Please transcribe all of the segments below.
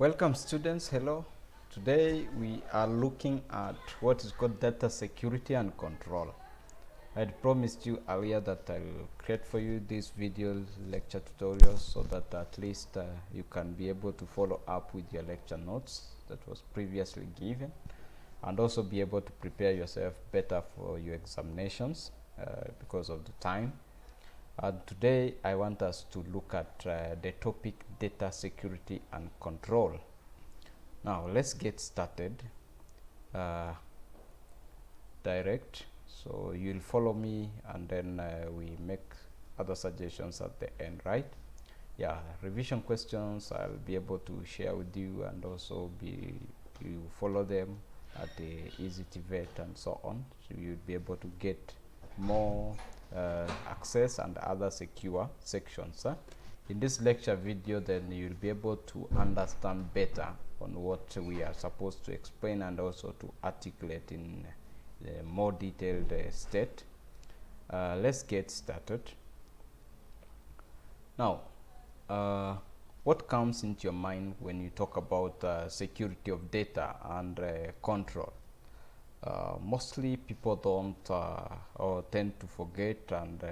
Welcome students, hello. Today we are looking at what is called data security and control. I had promised you earlier that I'll create for you these video lecture tutorials so that at least you can be able to follow up with your lecture notes that was previously given, and also be able to prepare yourself better for your examinations because of the time. Today I want us to look at the topic data security and control. Now let's get started direct. So you'll follow me and then we make other suggestions at the end, right? Yeah, revision questions I'll be able to share with you, and also you follow them at the easy TVET and so on, so you'll be able to get more access and other secure sections. In this lecture video, then you'll be able to understand better on what we are supposed to explain and also to articulate in a more detailed state. Let's get started. Now, what comes into your mind when you talk about security of data and control? Mostly people don't or tend to forget, and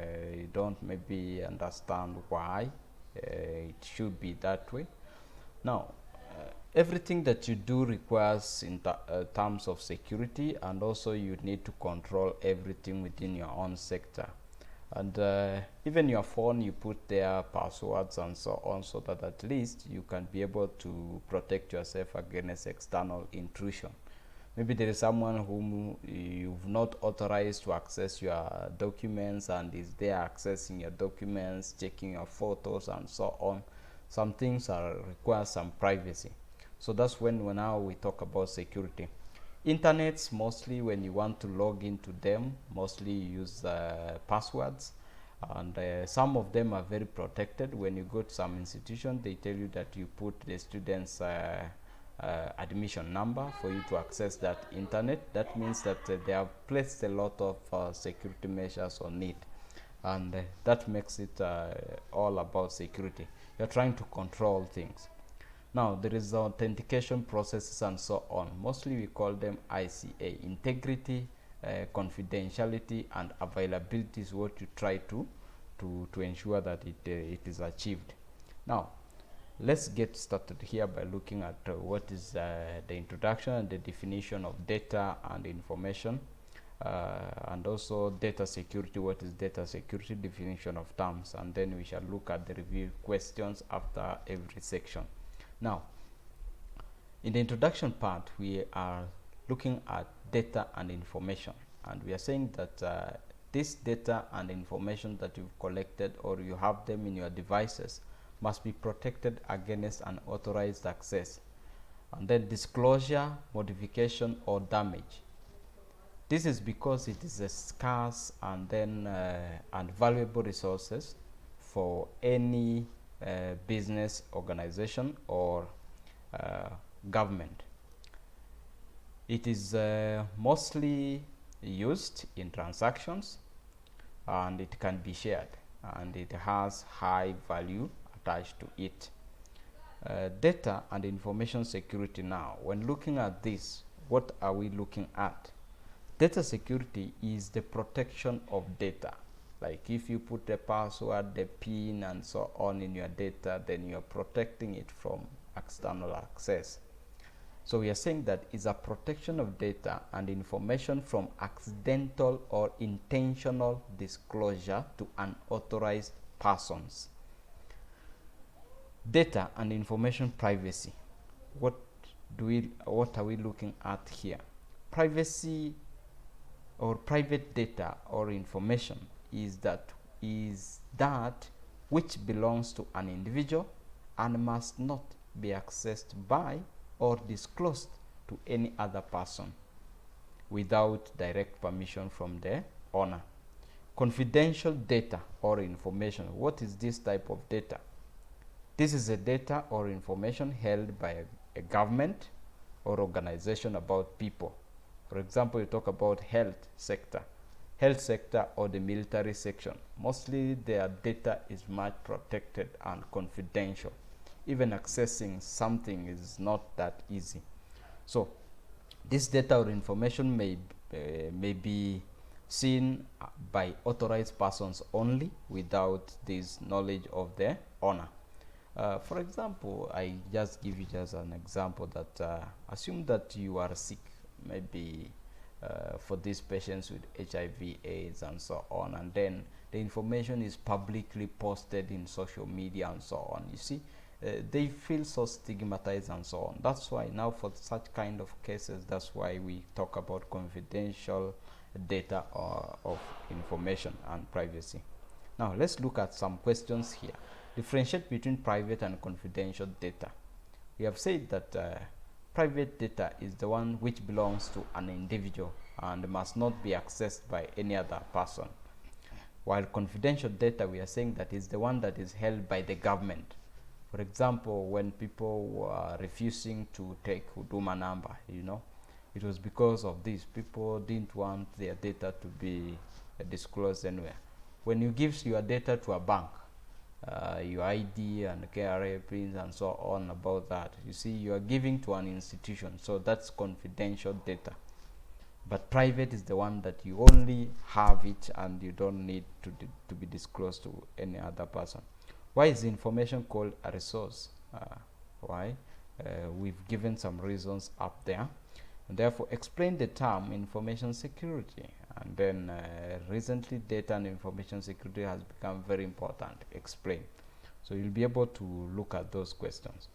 don't maybe understand why it should be that way. Now, everything that you do requires in terms of security, and also you need to control everything within your own sector. And even your phone, you put there passwords and so on, so that at least you can be able to protect yourself against external intrusion. Maybe there is someone whom you've not authorized to access your documents and is there accessing your documents, checking your photos and so on. Some things require some privacy. So that's when now we talk about security. Internets, mostly when you want to log into them, mostly you use passwords, and some of them are very protected. When you go to some institution, they tell you that you put the students admission number for you to access that internet. That means that they have placed a lot of security measures on it, and that makes it all about security. You're trying to control things. Now there is authentication processes and so on. Mostly we call them ICA. Integrity, confidentiality and availability is what you try to ensure that it is achieved. Now let's get started here by looking at what is the introduction and the definition of data and information, and also data security. What is data security? Definition of terms, and then we shall look at the review questions after every section. Now, in the introduction part, we are looking at data and information, and we are saying that this data and information that you've collected or you have them in your devices must be protected against unauthorized access, and then disclosure, modification or damage. This is because it is a scarce and then and valuable resources for any business organization or government. It is mostly used in transactions, and it can be shared, and it has high value attached to it. Data and information security. Now, when looking at this, what are we looking at? Data security is the protection of data. Like if you put the password, the PIN and so on in your data, then you're protecting it from external access. So we are saying that it's a protection of data and information from accidental or intentional disclosure to unauthorized persons. Data and information privacy. What are we looking at here? Privacy or private data or information is that which belongs to an individual and must not be accessed by or disclosed to any other person without direct permission from the owner. Confidential data or information. What is this type of data? This is a data or information held by a government or organization about people. For example, you talk about health sector or the military section. Mostly their data is much protected and confidential. even accessing something is not that easy. So this data or information may be seen by authorized persons only without this knowledge of the owner. For example, I just give you just an example that assume that you are sick, maybe for these patients with HIV/AIDS and so on, and then the information is publicly posted in social media and so on. You see, they feel so stigmatized and so on. That's why now for such kind of cases, that's why we talk about confidential data of information and privacy. Now let's look at some questions here. Differentiate between private and confidential data. We have said that private data is the one which belongs to an individual and must not be accessed by any other person, while confidential data, we are saying that is the one that is held by the government. For example, when people were refusing to take Huduma number, it was because of this. People didn't want their data to be disclosed anywhere. When you give your data to a bank, your ID and KRA pins and so on about that, you see, you are giving to an institution, so that's confidential data. But private is the one that you only have it and you don't need to be disclosed to any other person. Why is information called a resource? Why? We've given some reasons up there. And therefore, explain the term information security. And then recently, data and information security has become very important. Explain. So you'll be able to look at those questions.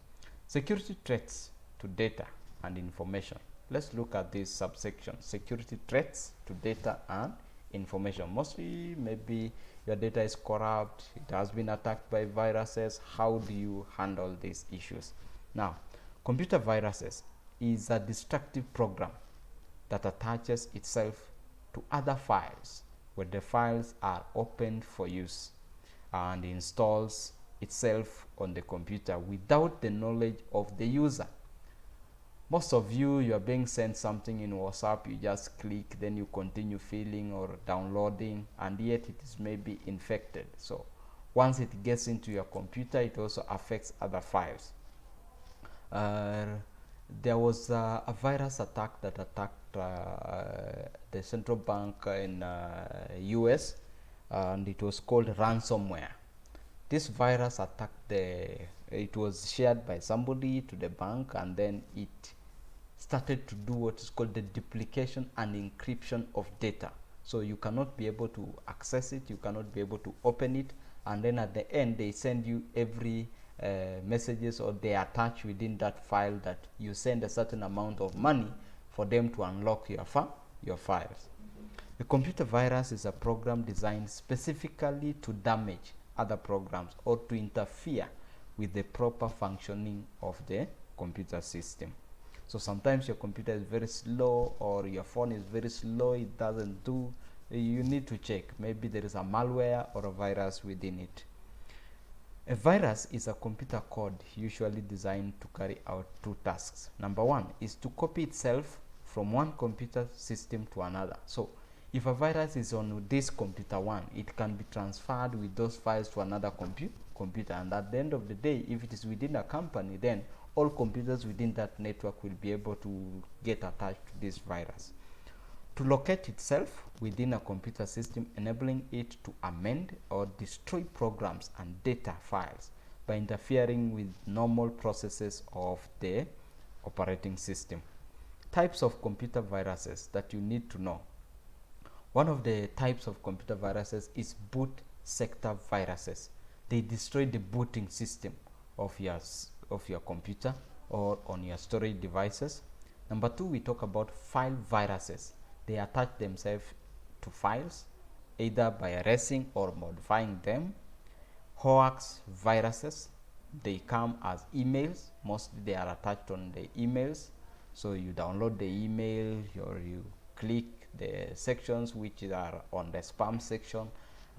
Security threats to data and information. Let's look at this subsection: security threats to data and information. Mostly, maybe your data is corrupt, it has been attacked by viruses. How do you handle these issues? Now, computer viruses is a destructive program that attaches itself to other files where the files are opened for use and installs itself on the computer without the knowledge of the user. Most of you are being sent something in WhatsApp, you just click, then you continue filling or downloading, and yet it is maybe infected. So once it gets into your computer, it also affects other files. There was a virus attack that attacked the central bank in US, and it was called ransomware. This virus attacked it was shared by somebody to the bank, and then it started to do what is called the duplication and encryption of data. So you cannot be able to access it, you cannot be able to open it, and then at the end they send you every messages, or they attach within that file that you send a certain amount of money for them to unlock your files. A computer virus is a program designed specifically to damage other programs or to interfere with the proper functioning of the computer system. So sometimes your computer is very slow, or your phone is very slow, it doesn't do, you need to check. Maybe there is a malware or a virus within it. A virus is a computer code usually designed to carry out two tasks. Number one is to copy itself from one computer system to another. So if a virus is on this computer one, it can be transferred with those files to another computer, and at the end of the day, if it is within a company, then all computers within that network will be able to get attached to this virus. To locate itself within a computer system, enabling it to amend or destroy programs and data files by interfering with normal processes of the operating system. Types of computer viruses that you need to know. One of the types of computer viruses is boot sector viruses. They destroy the booting system of your computer or on your storage devices. Number two, we talk about file viruses. They attach themselves to files either by erasing or modifying them. Hoax viruses, they come as emails. Mostly they are attached on the emails. So you download the email, or you click the sections which are on the spam section,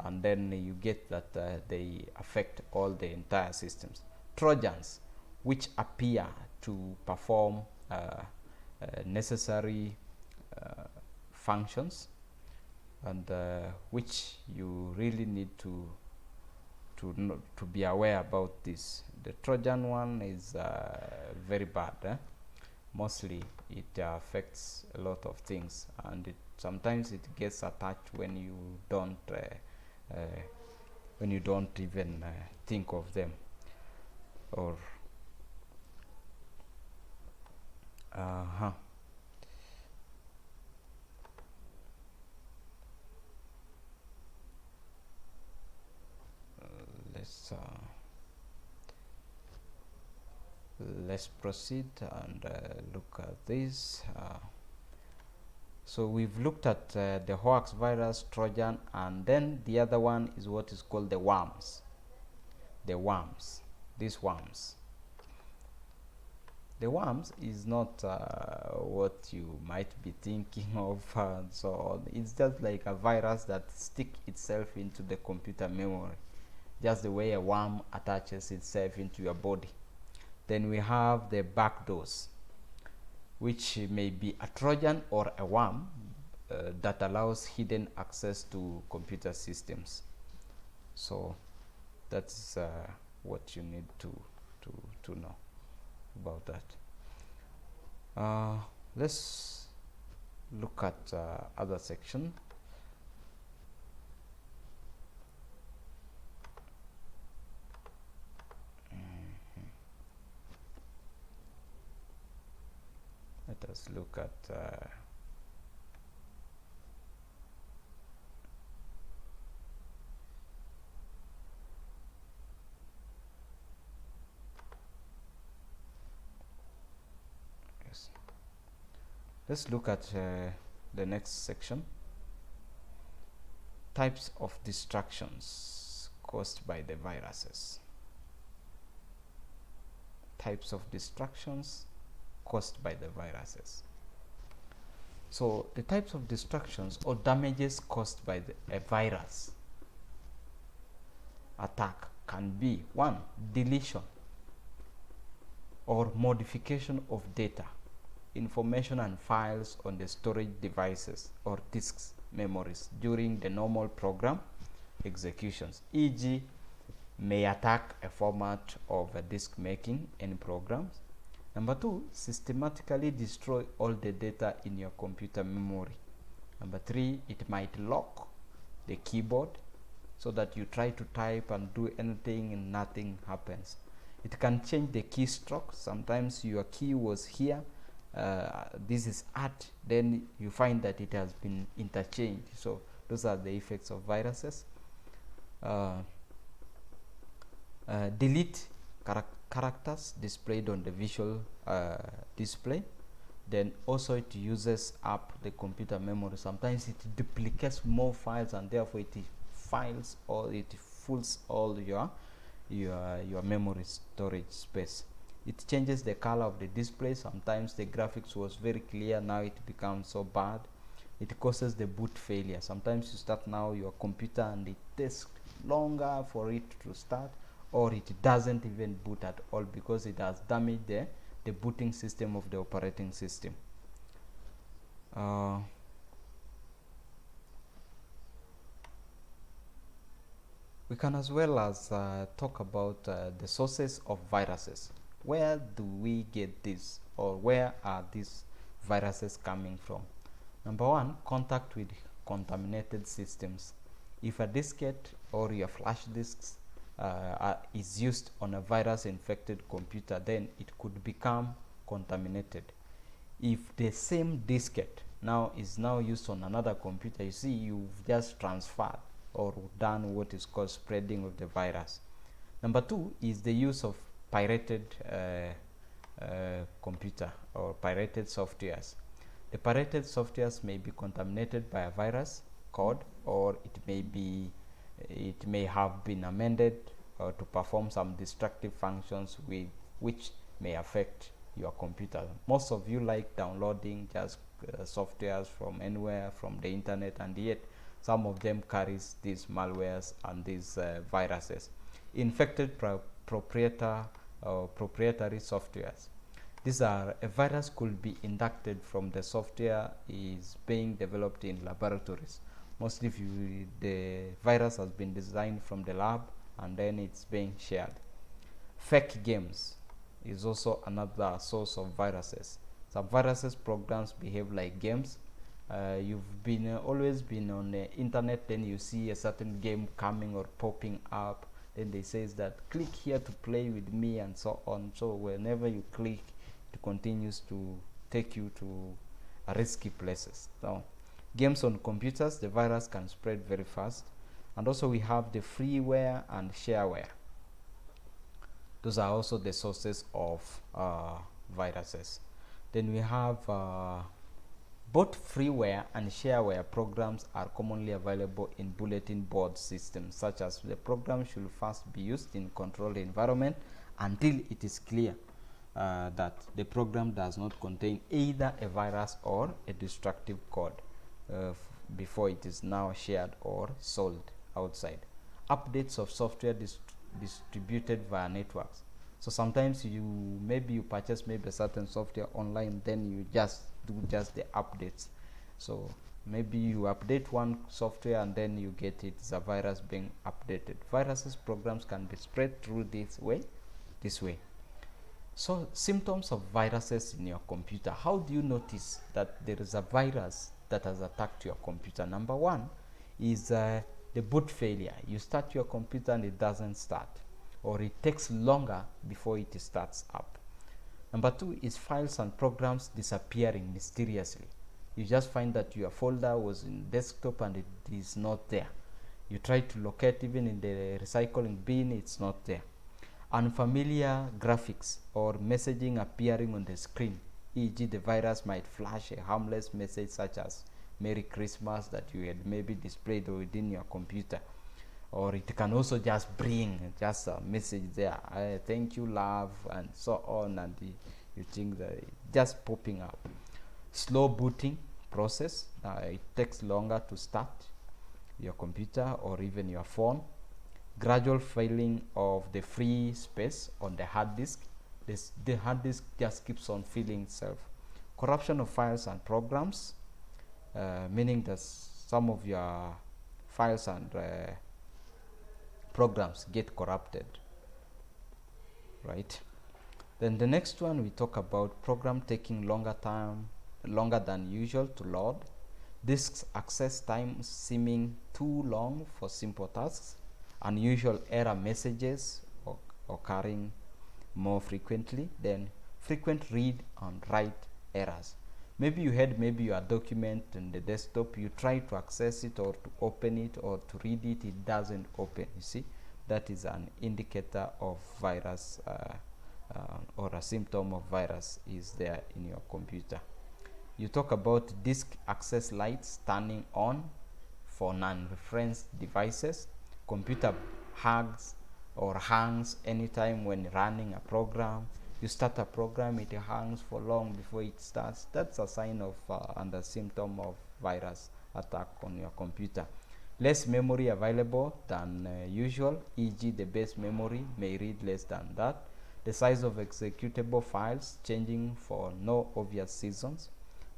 and then you get that they affect all the entire systems. Trojans, which appear to perform necessary functions, and which you really need to be aware about this. The Trojan one is very bad. Mostly it affects a lot of things, and sometimes it gets attached when you don't even think of them. Or let's let's proceed and look at this. So we've looked at the hoax virus, Trojan, and then the other one is what is called the worms. The worms, these worms. The worms is not what you might be thinking of and so on. It's just like a virus that sticks itself into the computer memory, just the way a worm attaches itself into your body. Then we have the backdoors, which may be a Trojan or a worm that allows hidden access to computer systems. So that's what you need to know about that. Let's look at other section. Let us look at yes. Let's look at the next section. Types of distractions caused by the viruses. Types of distractions caused by the viruses. So the types of distractions or damages caused by a virus attack can be: 1. Deletion or modification of data, information and files on the storage devices or disks, memories during the normal program executions, e.g. may attack a format of a disk making any programs. Number 2, systematically destroy all the data in your computer memory. Number 3, it might lock the keyboard so that you try to type and do anything and nothing happens. It can change the keystroke. Sometimes your key was here, this is at, then you find that it has been interchanged. So those are the effects of viruses. Delete characters displayed on the visual display. Then also it uses up the computer memory. Sometimes it duplicates more files and therefore it files or it fills all your memory storage space. It changes the color of the display. Sometimes the graphics was very clear, now it becomes so bad. It causes the boot failure. Sometimes you start now your computer and it takes longer for it to start, or it doesn't even boot at all because it has damaged the booting system of the operating system. We can as well as talk about the sources of viruses. Where do we get this, or where are these viruses coming from? Number 1, contact with contaminated systems. If a diskette or your flash disks is used on a virus infected computer, then it could become contaminated. If the same diskette now is used on another computer, you see you've just transferred or done what is called spreading of the virus. Number 2 is the use of pirated computer or pirated softwares. The pirated softwares may be contaminated by a virus code, or it may have been amended to perform some destructive functions which may affect your computer. Most of you like downloading just softwares from anywhere from the internet, and yet some of them carries these malwares and these viruses. Infected proprietary softwares. These are a virus could be inducted from the software is being developed in laboratories. Mostly the virus has been designed from the lab and then it's being shared. Fake games is also another source of viruses. Some viruses programs behave like games. You've been always been on the internet, then you see a certain game coming or popping up, then they says that click here to play with me and so on. So whenever you click, it continues to take you to risky places. Now, games on computers, the virus can spread very fast. And also we have the freeware and shareware. Those are also the sources of viruses. Then we have both freeware and shareware programs are commonly available in bulletin board systems, such as the program should first be used in controlled environment until it is clear that the program does not contain either a virus or a destructive code before it is now shared or sold outside. Updates of software distributed via networks. So sometimes maybe you purchase maybe a certain software online, then you just do just the updates. So maybe you update one software and then you get it's a virus being updated. Viruses programs can be spread through this way. So symptoms of viruses in your computer. How do you notice that there is a virus that has attacked your computer? Number one is the boot failure. You start your computer and it doesn't start, or it takes longer before it starts up. Number two is files and programs disappearing mysteriously. You just find that your folder was in desktop and it is not there. You try to locate even in the recycling bin, it's not there. Unfamiliar graphics or messaging appearing on the screen, e.g. the virus might flash a harmless message such as Merry Christmas that you had maybe displayed within your computer, or it can also just bring just a message there, thank you love, and so on, and you think that just popping up. Slow booting process, it takes longer to start your computer or even your phone. Gradual filling of the free space on the hard disk. The hard disk just keeps on filling itself. Corruption of files and programs, meaning that some of your files and programs get corrupted, right? Then the next one, we talk about program taking longer than usual to load. Disk access time seeming too long for simple tasks. Unusual error messages occurring more frequently. Then frequent read and write errors. Maybe you had your document in the desktop, you try to access it or to open it or to read it, it doesn't open. You see, that is an indicator of virus or a symptom of virus is there in your computer. You talk about disk access lights turning on for non-referenced devices. Computer hangs anytime when running a program. You start a program, it hangs for long before it starts. That's a sign of and a symptom of virus attack on your computer. Less memory available than usual, e.g. the base memory may read less than that. The size of executable files changing for no obvious reasons.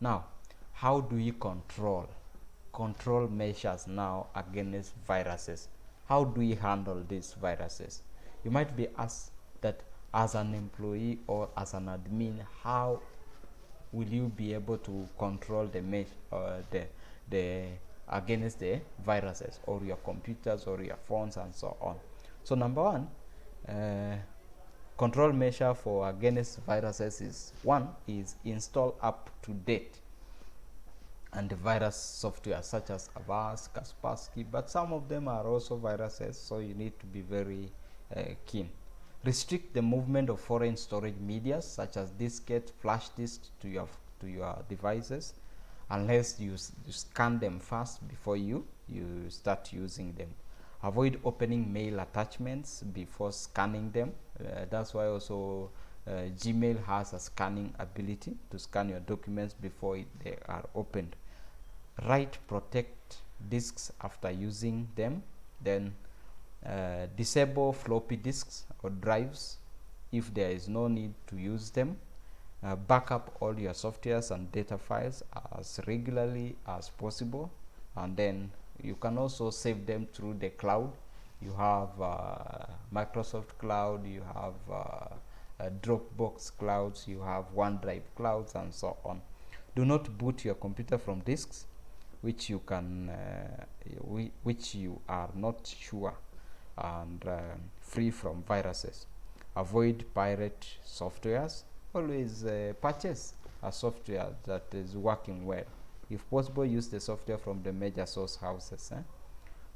Now, how do you control measures now against viruses? How do we handle these viruses? You might be asked that as an employee or as an admin, how will you be able to control the against the viruses or your computers or your phones and so on? So number one, control measure for against viruses is install up to date antivirus software such as Avast, Kaspersky, but some of them are also viruses, so you need to be very keen. Restrict the movement of foreign storage media such as diskette, flash disks to your devices, unless you scan them first before you start using them. Avoid opening mail attachments before scanning them. That's why also Gmail has a scanning ability to scan your documents before they are opened. Write protect disks after using them. Then disable floppy disks or drives if there is no need to use them. Backup all your softwares and data files as regularly as possible, and then you can also save them through the cloud You have Microsoft Cloud, you have Dropbox clouds, you have OneDrive clouds, and so on. Do not boot your computer from disks which you can which you are not sure and free from viruses. Avoid pirate softwares. Always purchase a software that is working well. If possible, use the software from the major source houses.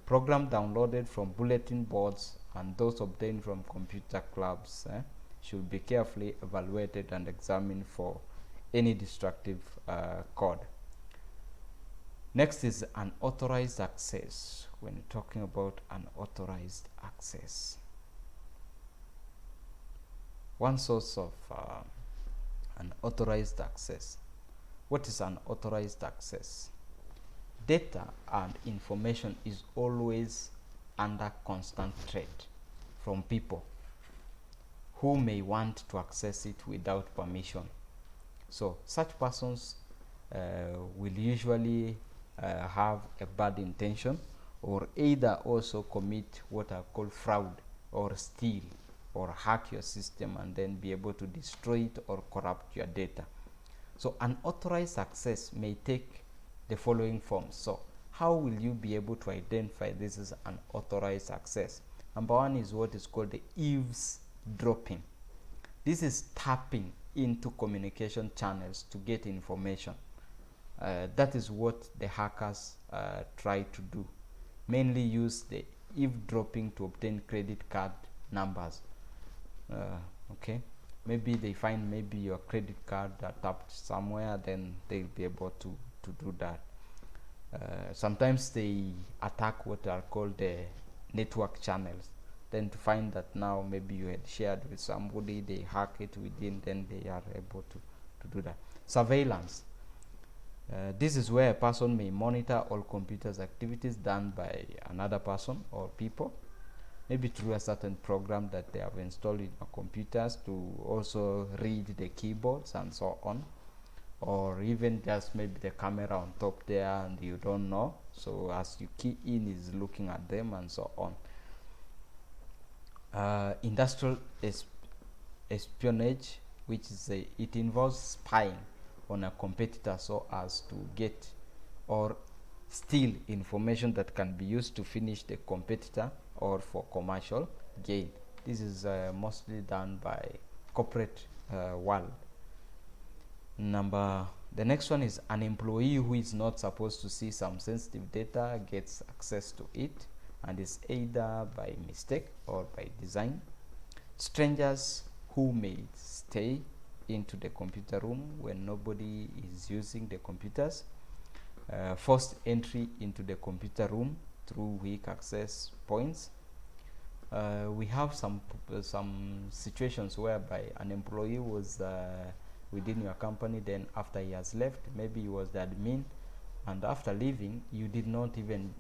Program downloaded from bulletin boards and those obtained from computer clubs should be carefully evaluated and examined for any destructive code. Next is unauthorized access. When talking about unauthorized access, one source of unauthorized access. What is unauthorized access? Data and information is always under constant threat from people who may want to access it without permission. So such persons will usually have a bad intention, or either also commit what are called fraud, or steal or hack your system and then be able to destroy it or corrupt your data. So unauthorized access may take the following forms. So how will you be able to identify this is unauthorized access? Number one is what is called the eavesdropping. This is tapping into communication channels to get information. That is what the hackers try to do. Mainly use the eavesdropping to obtain credit card numbers. Okay, maybe they find maybe your credit card tapped somewhere, then they'll be able to do that. Sometimes they attack what are called the network channels, then to find that now maybe you had shared with somebody, they hack it within, then they are able to do that. Surveillance. This is where a person may monitor all computers activities done by another person or people, maybe through a certain program that they have installed in our computers to also read the keyboards and so on, or even just maybe the camera on top there and you don't know, so as you key in is looking at them and so on. Industrial espionage, which is it involves spying on a competitor so as to get or steal information that can be used to finish the competitor or for commercial gain. This is mostly done by corporate world. The next one is an employee who is not supposed to see some sensitive data gets access to it, and is either by mistake or by design. Strangers who may stay into the computer room when nobody is using the computers. Forced entry into the computer room through weak access points. We have some situations whereby an employee was within your company, then after he has left, maybe he was the admin, and after leaving you did not even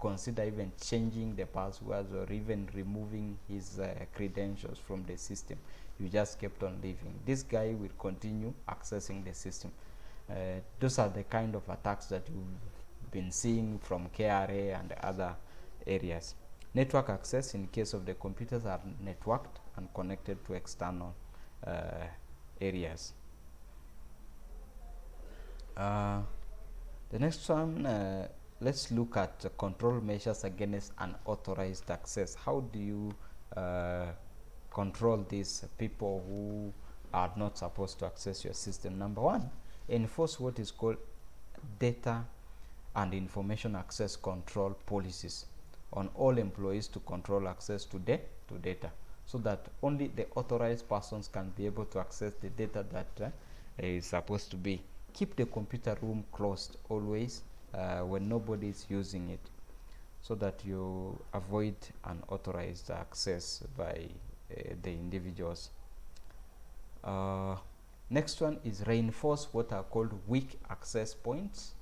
consider even changing the passwords or even removing his credentials from the system. You just kept on leaving. This guy will continue accessing the system. Those are the kind of attacks that you've been seeing from KRA and other areas. Network access, in case of the computers are networked and connected to external areas. The next one, let's look at control measures against unauthorized access. How do you control these people who are not supposed to access your system? Number one, enforce what is called data and information access control policies on all employees to control access to data, so that only the authorized persons can be able to access the data that is supposed to be. Keep the computer room closed always when nobody is using it, so that you avoid unauthorized access by the individuals. Next one is reinforce what are called weak access points,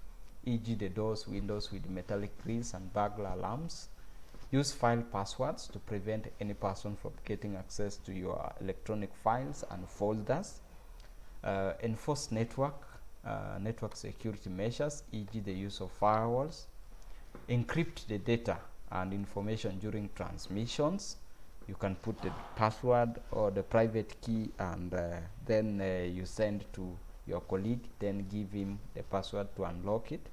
e.g. the doors, windows with metallic grills and burglar alarms. Use file passwords to prevent any person from getting access to your electronic files and folders. Enforce network security measures, e.g. the use of firewalls. Encrypt the data and information during transmissions. You can put the password or the private key, and then you send to your colleague, then give him the password to unlock it.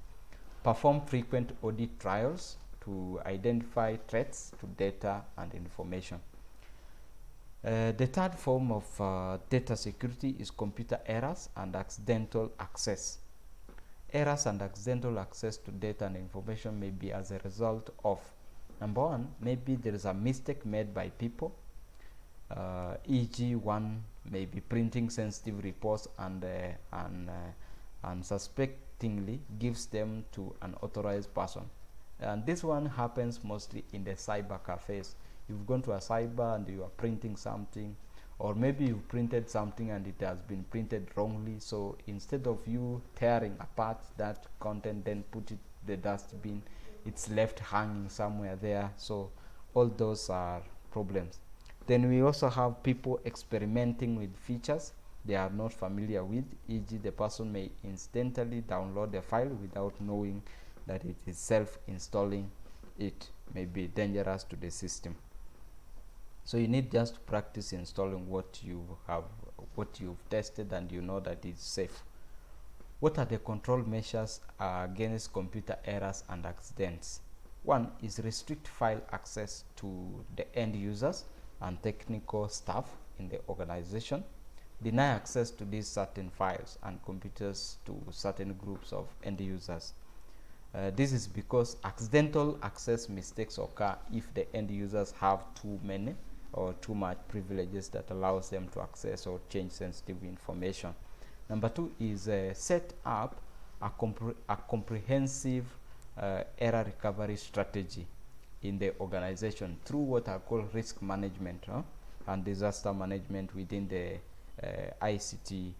Perform frequent audit trials to identify threats to data and information. The third form of data security is computer errors and accidental access. Errors and accidental access to data and information may be as a result of, number one, maybe there is a mistake made by people, e.g. one may be printing sensitive reports and unsuspectingly gives them to an authorized person. And this one happens mostly in the cyber cafes. You've gone to a cyber and you are printing something, or maybe you printed something and it has been printed wrongly, so instead of you tearing apart that content then put it in the dustbin, it's left hanging somewhere there. So all those are problems. Then we also have people experimenting with features they are not familiar with, e.g. the person may incidentally download a file without knowing that it is self-installing. It may be dangerous to the system. So you need just to practice installing what you've tested and you know that it's safe. What are the control measures against computer errors and accidents? One is restrict file access to the end users and technical staff in the organization. Deny access to these certain files and computers to certain groups of end users. This is because accidental access mistakes occur if the end users have too many or too much privileges that allows them to access or change sensitive information. Number two is set up a comprehensive error recovery strategy in the organization through what are called risk management and disaster management within the ICT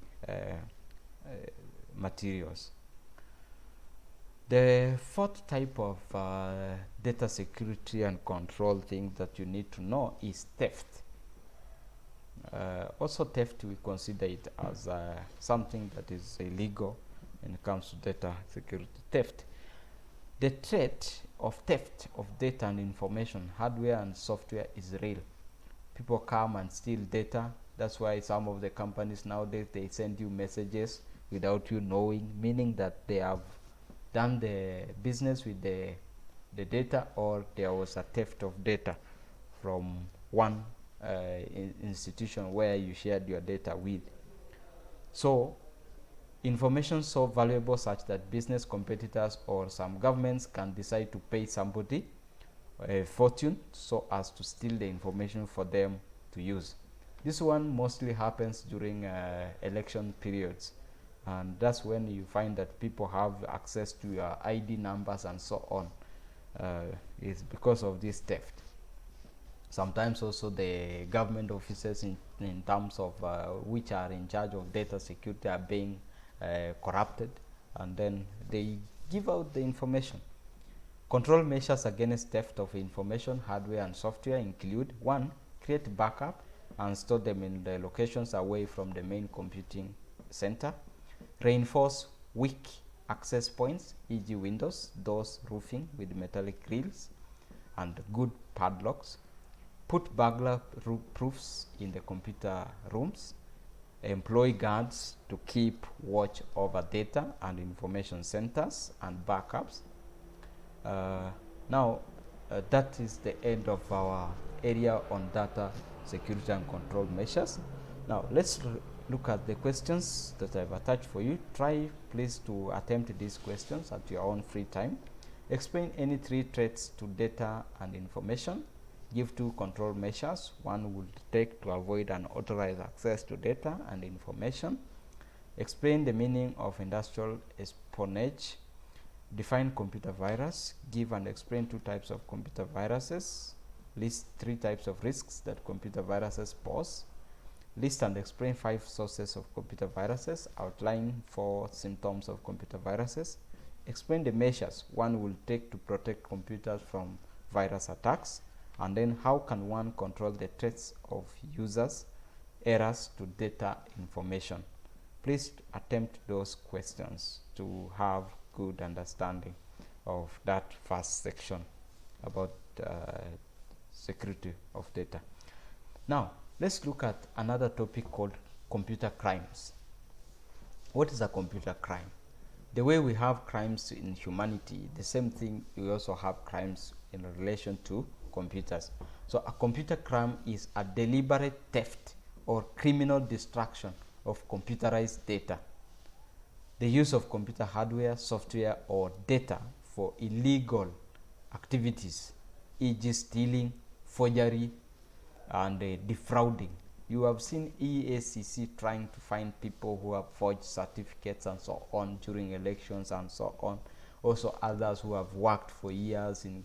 materials. The fourth type of data security and control thing that you need to know is theft. Also theft, we consider it as something that is illegal when it comes to data security. Theft. The threat of theft of data and information, hardware and software, is real. People come and steal data. That's why some of the companies nowadays, they send you messages without you knowing, meaning that they have done the business with the data, or there was a theft of data from one institution where you shared your data with. So information so valuable such that business competitors or some governments can decide to pay somebody a fortune so as to steal the information for them to use. This one mostly happens during election periods, and that's when you find that people have access to your ID numbers and so on. It's because of this theft. Sometimes also the government officers in terms of which are in charge of data security are being corrupted, and then they give out the information. Control measures against theft of information, hardware and software include: one, create backup and store them in the locations away from the main computing center. Reinforce weak access points, e.g. windows, doors, roofing with metallic grills and good padlocks. Put burglar proofs in the computer rooms. Employ guards to keep watch over data and information centers and backups. Now that is the end of our area on data security and control measures. Now let's look at the questions that I've attached for you. Try please to attempt these questions at your own free time. Explain any 3 threats to data and information. Give 2 control measures one would take to avoid unauthorized access to data and information. Explain the meaning of industrial espionage. Define computer virus. Give and explain 2 types of computer viruses. List 3 types of risks that computer viruses pose. List and explain 5 sources of computer viruses. Outline 4 symptoms of computer viruses. Explain the measures one will take to protect computers from virus attacks. And then how can one control the threats of users, errors to data information? Please attempt those questions to have good understanding of that first section about security of data. Now, let's look at another topic called computer crimes. What is a computer crime? The way we have crimes in humanity, the same thing we also have crimes in relation to computers. So a computer crime is a deliberate theft or criminal destruction of computerized data. The use of computer hardware, software, or data for illegal activities, e.g. stealing, forgery, and defrauding. You have seen EACC trying to find people who have forged certificates and so on during elections and so on. Also others who have worked for years in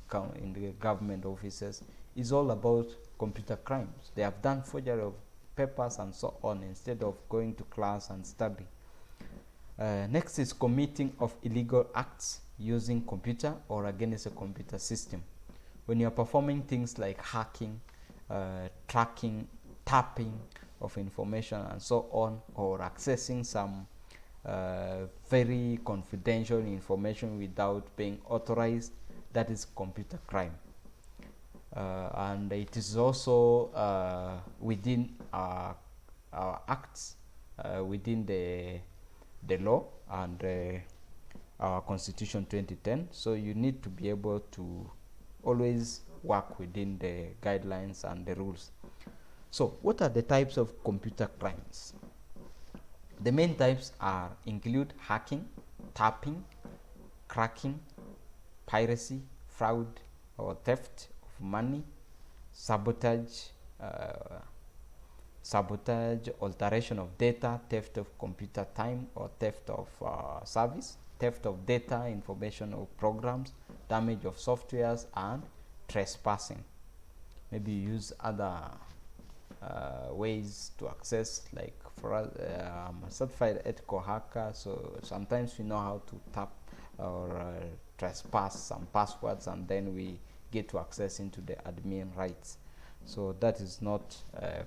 the government offices. It's all about computer crimes. They have done forgery of papers and so on instead of going to class and studying. Next is committing of illegal acts using computer or against a computer system. When you are performing things like hacking, tracking, tapping of information and so on, or accessing some very confidential information without being authorized, that is computer crime. And it is also within our acts, within the law and our Constitution 2010. So you need to be able to always work within the guidelines and the rules. So what are the types of computer crimes? The main types include hacking, tapping, cracking, piracy, fraud or theft of money, sabotage, alteration of data, theft of computer time or theft of service, theft of data, information or programs, damage of softwares, and trespassing. Maybe you use other ways to access, like for us, I'm a certified ethical hacker, so sometimes we know how to tap or trespass some passwords, and then we get to access into the admin rights. So that is not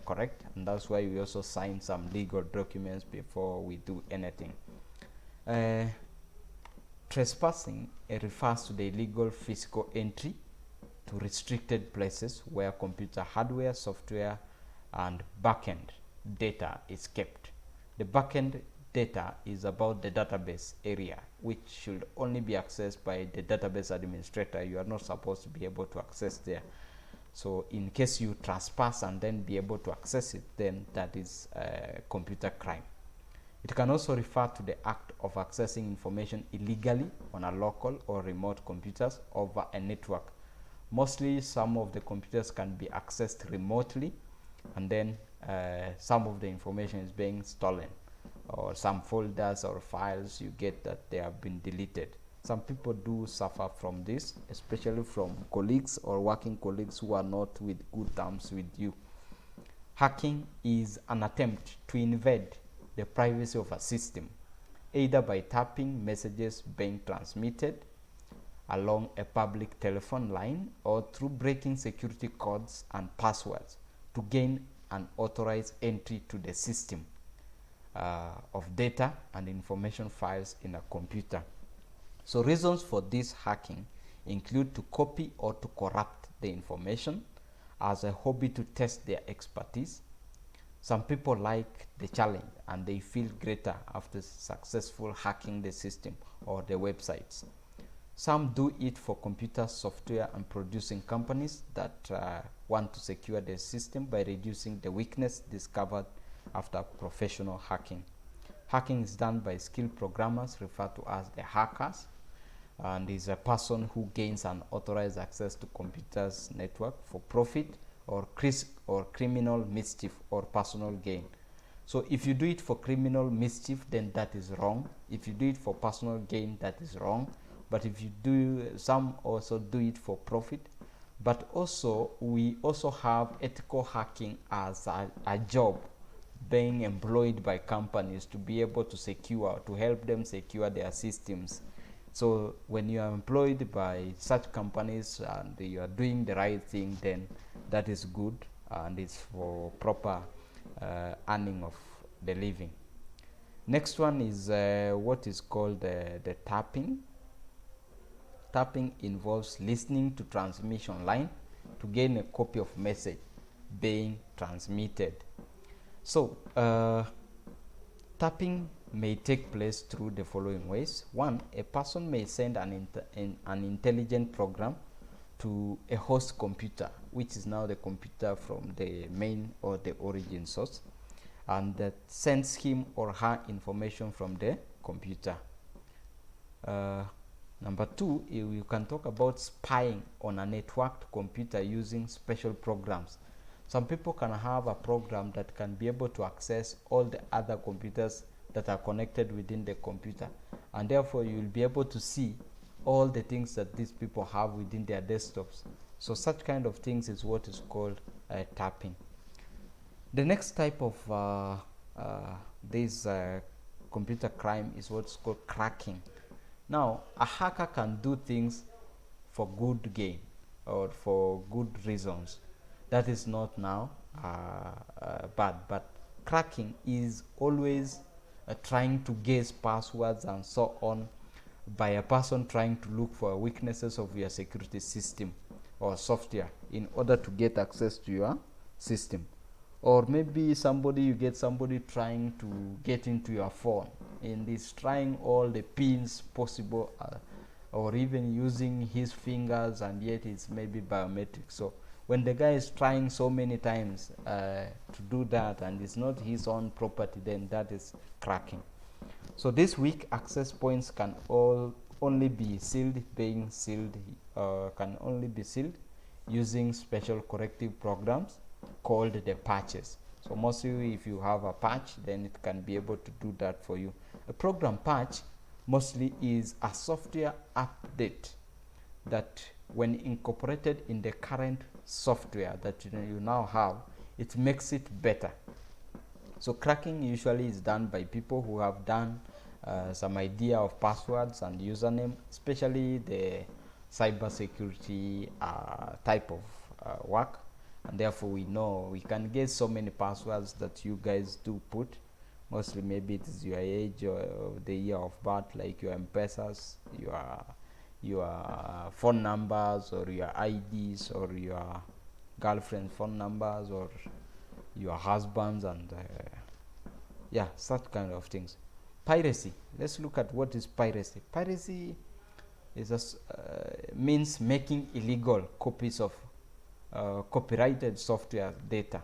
correct, and that's why we also sign some legal documents before we do anything. Trespassing refers to the illegal physical entry to restricted places where computer hardware, software, and backend data is kept. The backend data is about the database area, which should only be accessed by the database administrator. You are not supposed to be able to access there. So in case you trespass and then be able to access it, then that is a computer crime. It can also refer to the act of accessing information illegally on a local or remote computers over a network. Mostly some of the computers can be accessed remotely, and then some of the information is being stolen, or some folders or files you get that they have been deleted. Some people do suffer from this, especially from colleagues or working colleagues who are not with good terms with you. Hacking is an attempt to invade the privacy of a system, either by tapping messages being transmitted along a public telephone line or through breaking security codes and passwords to gain an authorized entry to the system of data and information files in a computer. So reasons for this hacking include to copy or to corrupt the information as a hobby to test their expertise. Some people like the challenge and they feel greater after successful hacking the system or the websites. Some do it for computer software and producing companies that want to secure the system by reducing the weakness discovered after professional hacking. Hacking is done by skilled programmers referred to as the hackers, and is a person who gains unauthorized access to computers network for profit or criminal mischief or personal gain. So if you do it for criminal mischief, then that is wrong. If you do it for personal gain, that is wrong. But if you do, some also do it for profit. But also we also have ethical hacking as a job, being employed by companies to be able to help them secure their systems. So when you are employed by such companies and you are doing the right thing, then that is good, and it's for proper earning of the living. Next one is what is called the tapping. Tapping involves listening to transmission line to gain a copy of message being transmitted. So tapping may take place through the following ways. One, a person may send an intelligent program to a host computer, which is now the computer from the main or the origin source, and that sends him or her information from the computer. Number two, you can talk about spying on a networked computer using special programs. Some people can have a program that can be able to access all the other computers that are connected within the computer, and therefore you will be able to see all the things that these people have within their desktops. So such kind of things is what is called tapping. The next type of this computer crime is what's called cracking. Now, a hacker can do things for good gain or for good reasons. That is not now bad, but cracking is always trying to guess passwords and so on by a person trying to look for weaknesses of your security system or software in order to get access to your system. Or maybe you get somebody trying to get into your phone and is trying all the pins possible, or even using his fingers, and yet it's maybe biometric. So when the guy is trying so many times to do that and it's not his own property, then that is cracking. So these weak access points can only be sealed, can only be sealed using special corrective programs called the patches. So mostly if you have a patch, then it can be able to do that for you. A program patch mostly is a software update that when incorporated in the current software that you now have, it makes it better. So cracking usually is done by people who have done some idea of passwords and username, especially the cybersecurity type of work, and therefore we know we can get so many passwords that you guys do put. Mostly maybe it is your age or the year of birth, like your M-Pesas, your phone numbers, or your IDs, or your girlfriend's phone numbers, or your husband's, and yeah, such kind of things. Piracy. Let's look at what is piracy. Piracy is means making illegal copies of copyrighted software data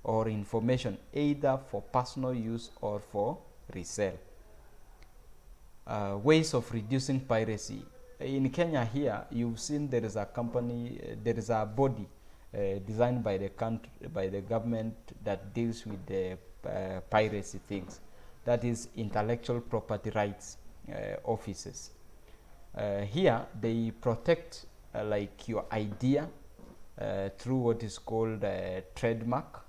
or information, either for personal use or for resale. Ways of reducing piracy. In Kenya here, you've seen there is a company, there is a body designed by the country, by the government, that deals with the piracy things. That is intellectual property rights offices. Here they protect like your idea through what is called trademark.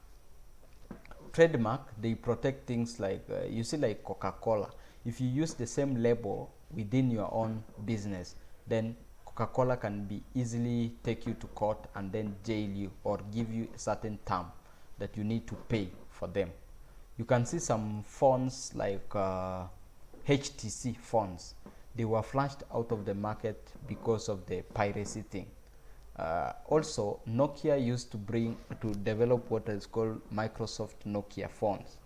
They protect things like you see, like Coca-Cola. If you use the same label within your own business, then Coca-Cola can be easily take you to court and then jail you or give you a certain term that you need to pay for them. You can see some phones like HTC phones. They were flushed out of the market because of the piracy thing. Also, Nokia used to develop what is called Microsoft Nokia phones,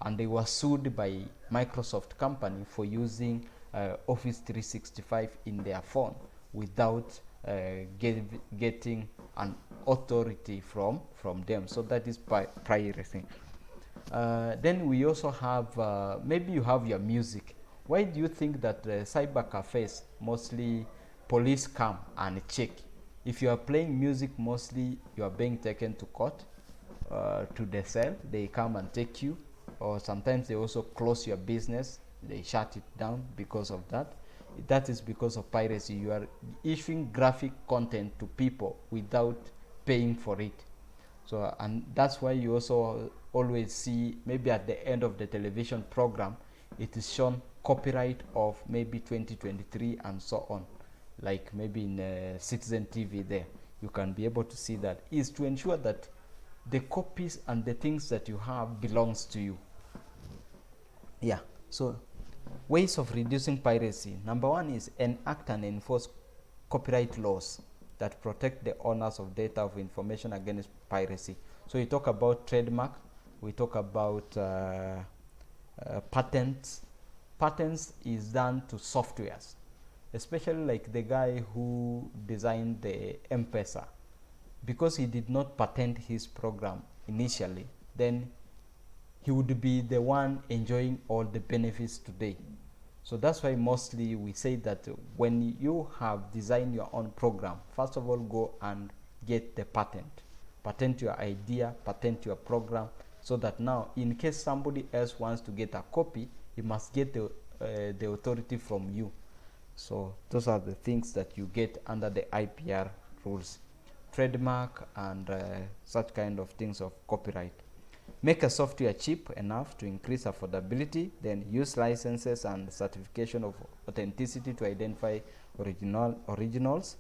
and they were sued by Microsoft company for using Office 365 in their phone without getting an authority from them. So that is piracy. Then we also have maybe you have your music. Why do you think that cyber cafes mostly police come and check? If you are playing music, mostly you are being taken to court, to the cell. They come and take you, or sometimes they also close your business. They shut it down because of that. That is because of piracy. You are issuing graphic content to people without paying for it. So, and that's why you also always see, maybe at the end of the television program, it is shown copyright of maybe 2023 and so on. Like maybe in Citizen TV there, you can be able to see that. Is to ensure that the copies and the things that you have belongs to you. Yeah, so ways of reducing piracy. Number one is enact and enforce copyright laws. that protect the owners of data of information against piracy. So we talk about trademark, we talk about patents. Patents is done to softwares, especially like the guy who designed the M-Pesa. Because he did not patent his program initially, then he would be the one enjoying all the benefits today. So that's why mostly we say that when you have designed your own program, first of all, go and get the patent. Patent your idea, patent your program, so that now in case somebody else wants to get a copy, he must get the authority from you. So those are the things that you get under the IPR rules. Trademark and such kind of things of copyright. Make a software cheap enough to increase affordability, then use licenses and certification of authenticity to identify originals,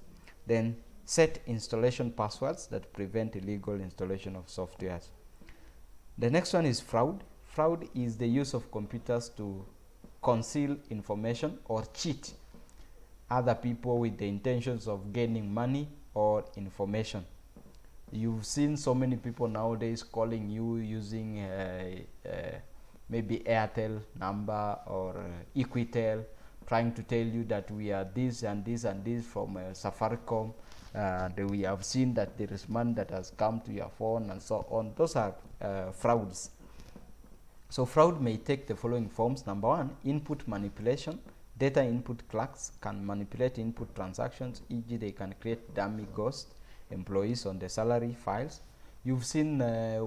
then set installation passwords that prevent illegal installation of softwares. The next one is fraud. Fraud is the use of computers to conceal information or cheat other people with the intentions of gaining money or information. You've seen so many people nowadays calling you using maybe Airtel number or Equitel, trying to tell you that we are this and this and this from Safaricom. We have seen that there is money that has come to your phone and so on. Those are frauds. So fraud may take the following forms. Number one, input manipulation. Data input clerks can manipulate input transactions, e.g. they can create dummy ghost employees on the salary files. You've seen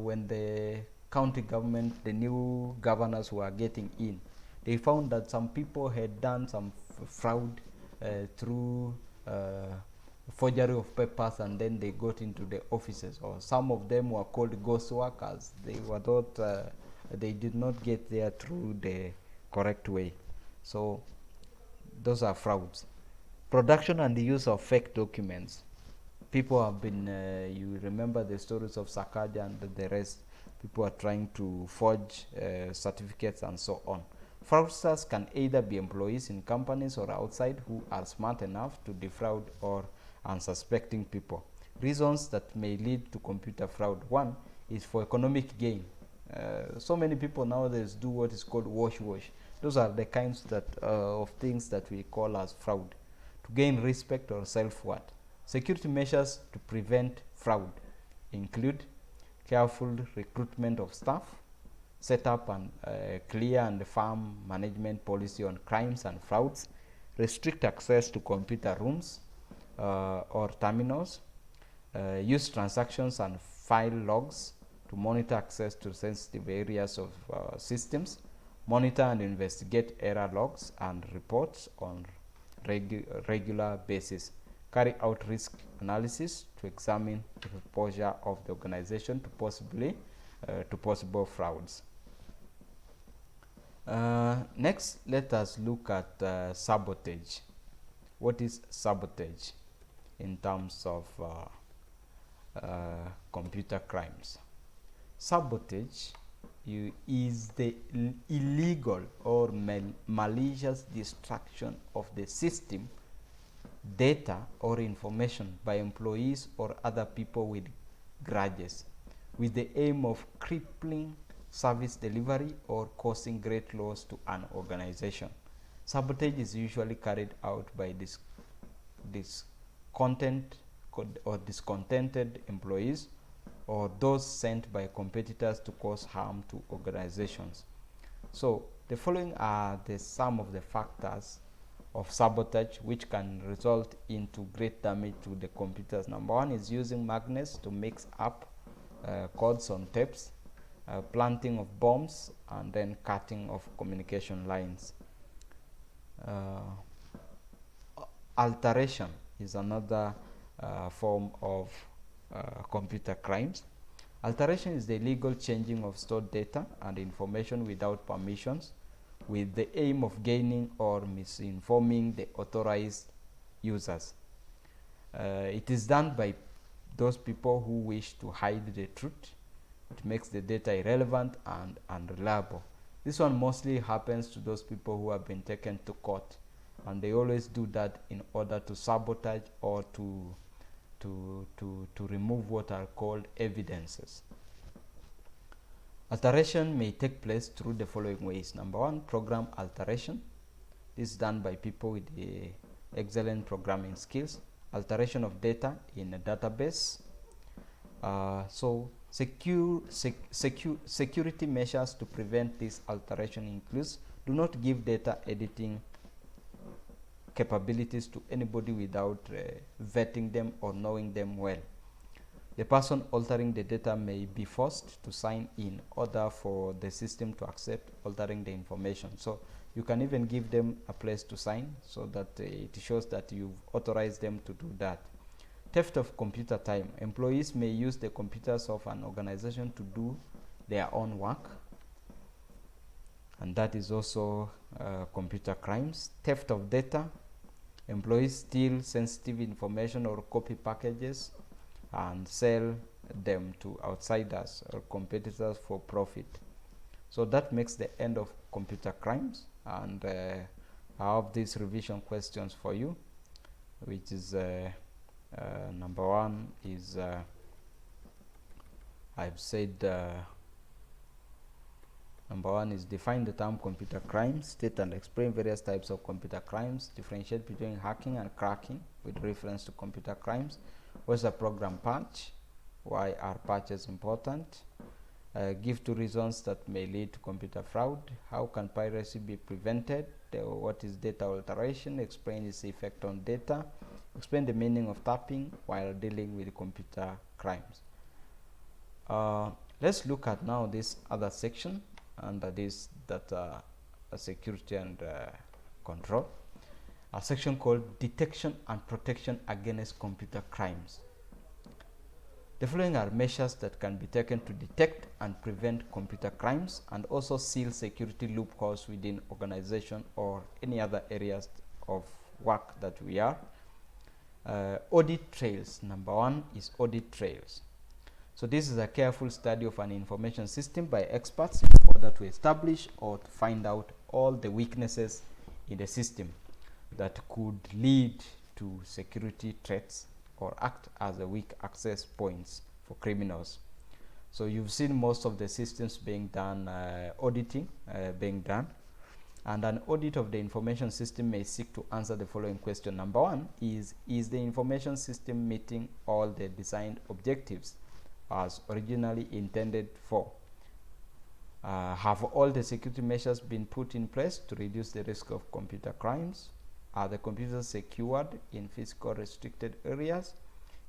when the county government, the new governors who are getting in, they found that some people had done some fraud through forgery of papers, and then they got into the offices, or some of them were called ghost workers. They were not, they did not get there through the correct way. So those are frauds. Production and the use of fake documents. People have been, you remember the stories of Sakaja and the rest. People are trying to forge certificates and so on. Fraudsters can either be employees in companies or outside who are smart enough to defraud or unsuspecting people. Reasons that may lead to computer fraud. One is for economic gain. So many people nowadays do what is called wash. Those are the kinds that of things that we call as fraud. To gain respect or self-worth. Security measures to prevent fraud include careful recruitment of staff, set up and clear and firm management policy on crimes and frauds, restrict access to computer rooms or terminals, use transactions and file logs to monitor access to sensitive areas of systems, monitor and investigate error logs and reports on regular basis, carry out risk analysis to examine the exposure of the organization to possible frauds. Next, let us look at sabotage. What is sabotage in terms of computer crimes? Sabotage is the illegal or malicious destruction of the system, data or information by employees or other people with grudges, with the aim of crippling service delivery or causing great loss to an organization. Sabotage is usually carried out by discontented employees or those sent by competitors to cause harm to organizations. So the following are some of the factors of sabotage which can result into great damage to the computers. Number one is using magnets to mix up codes on tapes, planting of bombs, and then cutting of communication lines. Alteration is another form of computer crimes. Alteration is the illegal changing of stored data and information without permissions, with the aim of gaining or misinforming the authorized users. It is done by those people who wish to hide the truth. It makes the data irrelevant and unreliable. This one mostly happens to those people who have been taken to court, and they always do that in order to sabotage or to to remove what are called evidences. Alteration may take place through the following ways. Number one, program alteration. This is done by people with excellent programming skills. Alteration of data in a database. Security measures to prevent this alteration includes: do not give data editing capabilities to anybody without vetting them or knowing them well. The person altering the data may be forced to sign in order for the system to accept altering the information. So you can even give them a place to sign so that it shows that you've authorized them to do that. Theft of computer time. Employees may use the computers of an organization to do their own work, and that is also computer crimes. Theft of data. Employees steal sensitive information or copy packages and sell them to outsiders or competitors for profit. So that makes the end of computer crimes, and I have these revision questions for you, which is number one is I've said number one is define the term computer crimes, state and explain various types of computer crimes, differentiate between hacking and cracking with reference to computer crimes. What's a program patch? Why are patches important? Give 2 reasons that may lead to computer fraud. How can piracy be prevented? What is data alteration? Explain its effect on data. Explain the meaning of tapping while dealing with computer crimes. Let's look at now this other section under this data security and control. A section called detection and protection against computer crimes. The following are measures that can be taken to detect and prevent computer crimes and also seal security loopholes within organization or any other areas of work that we are. Audit trails. Number one is audit trails. So this is a careful study of an information system by experts in order to establish or to find out all the weaknesses in the system that could lead to security threats or act as a weak access points for criminals. So you've seen most of the systems being done, auditing being done, and an audit of the information system may seek to answer the following question. Number one is the information system meeting all the designed objectives as originally intended for? Have all the security measures been put in place to reduce the risk of computer crimes? Are the computers secured in physical restricted areas?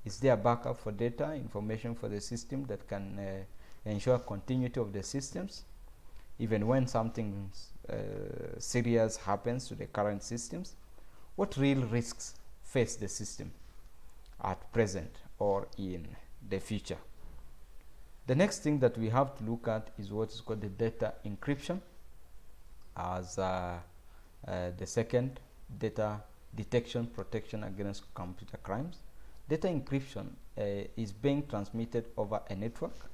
Is there backup for data information for the system that can ensure continuity of the systems even when something serious happens to the current systems? What real risks face the system at present or in the future? The next thing that we have to look at is what is called the data encryption as the second data detection protection against computer crimes. Data encryption is being transmitted over a network,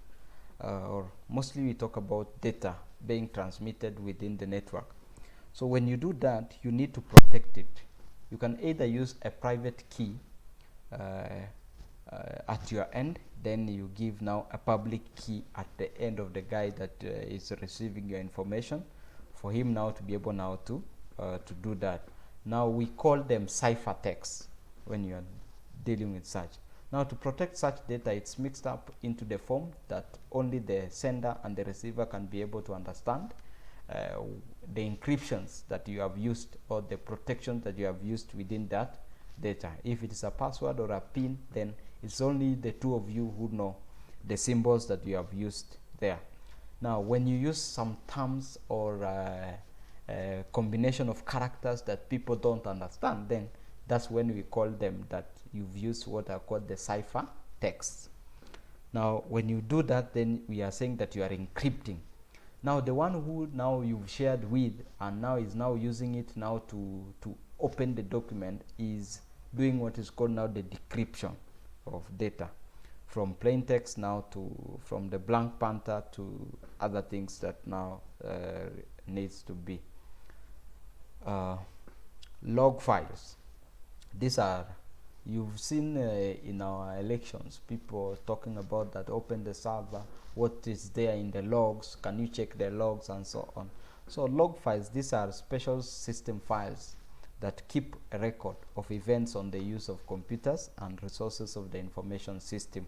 or mostly we talk about data being transmitted within the network. So when you do that, you need to protect it. You can either use a private key at your end, then you give now a public key at the end of the guy that is receiving your information for him now to be able now to do that. Now we call them ciphertexts when you are dealing with such. Now to protect such data, it's mixed up into the form that only the sender and the receiver can be able to understand. The encryptions that you have used or the protection that you have used within that data. If it is a password or a PIN, then it's only the two of you who know the symbols that you have used there. Now when you use some terms or a combination of characters that people don't understand, then that's when we call them that you've used what are called the cipher texts. Now when you do that, then we are saying that you are encrypting. Now the one who now you've shared with and now is now using it now to open the document is doing what is called now the decryption of data from plain text now to from the blank panther to other things that now needs to be log files. These are You've seen in our elections people talking about that, open the server, what is there in the logs, can you check the logs, and so on. So log files, these are special system files that keep a record of events on the use of computers and resources of the information system.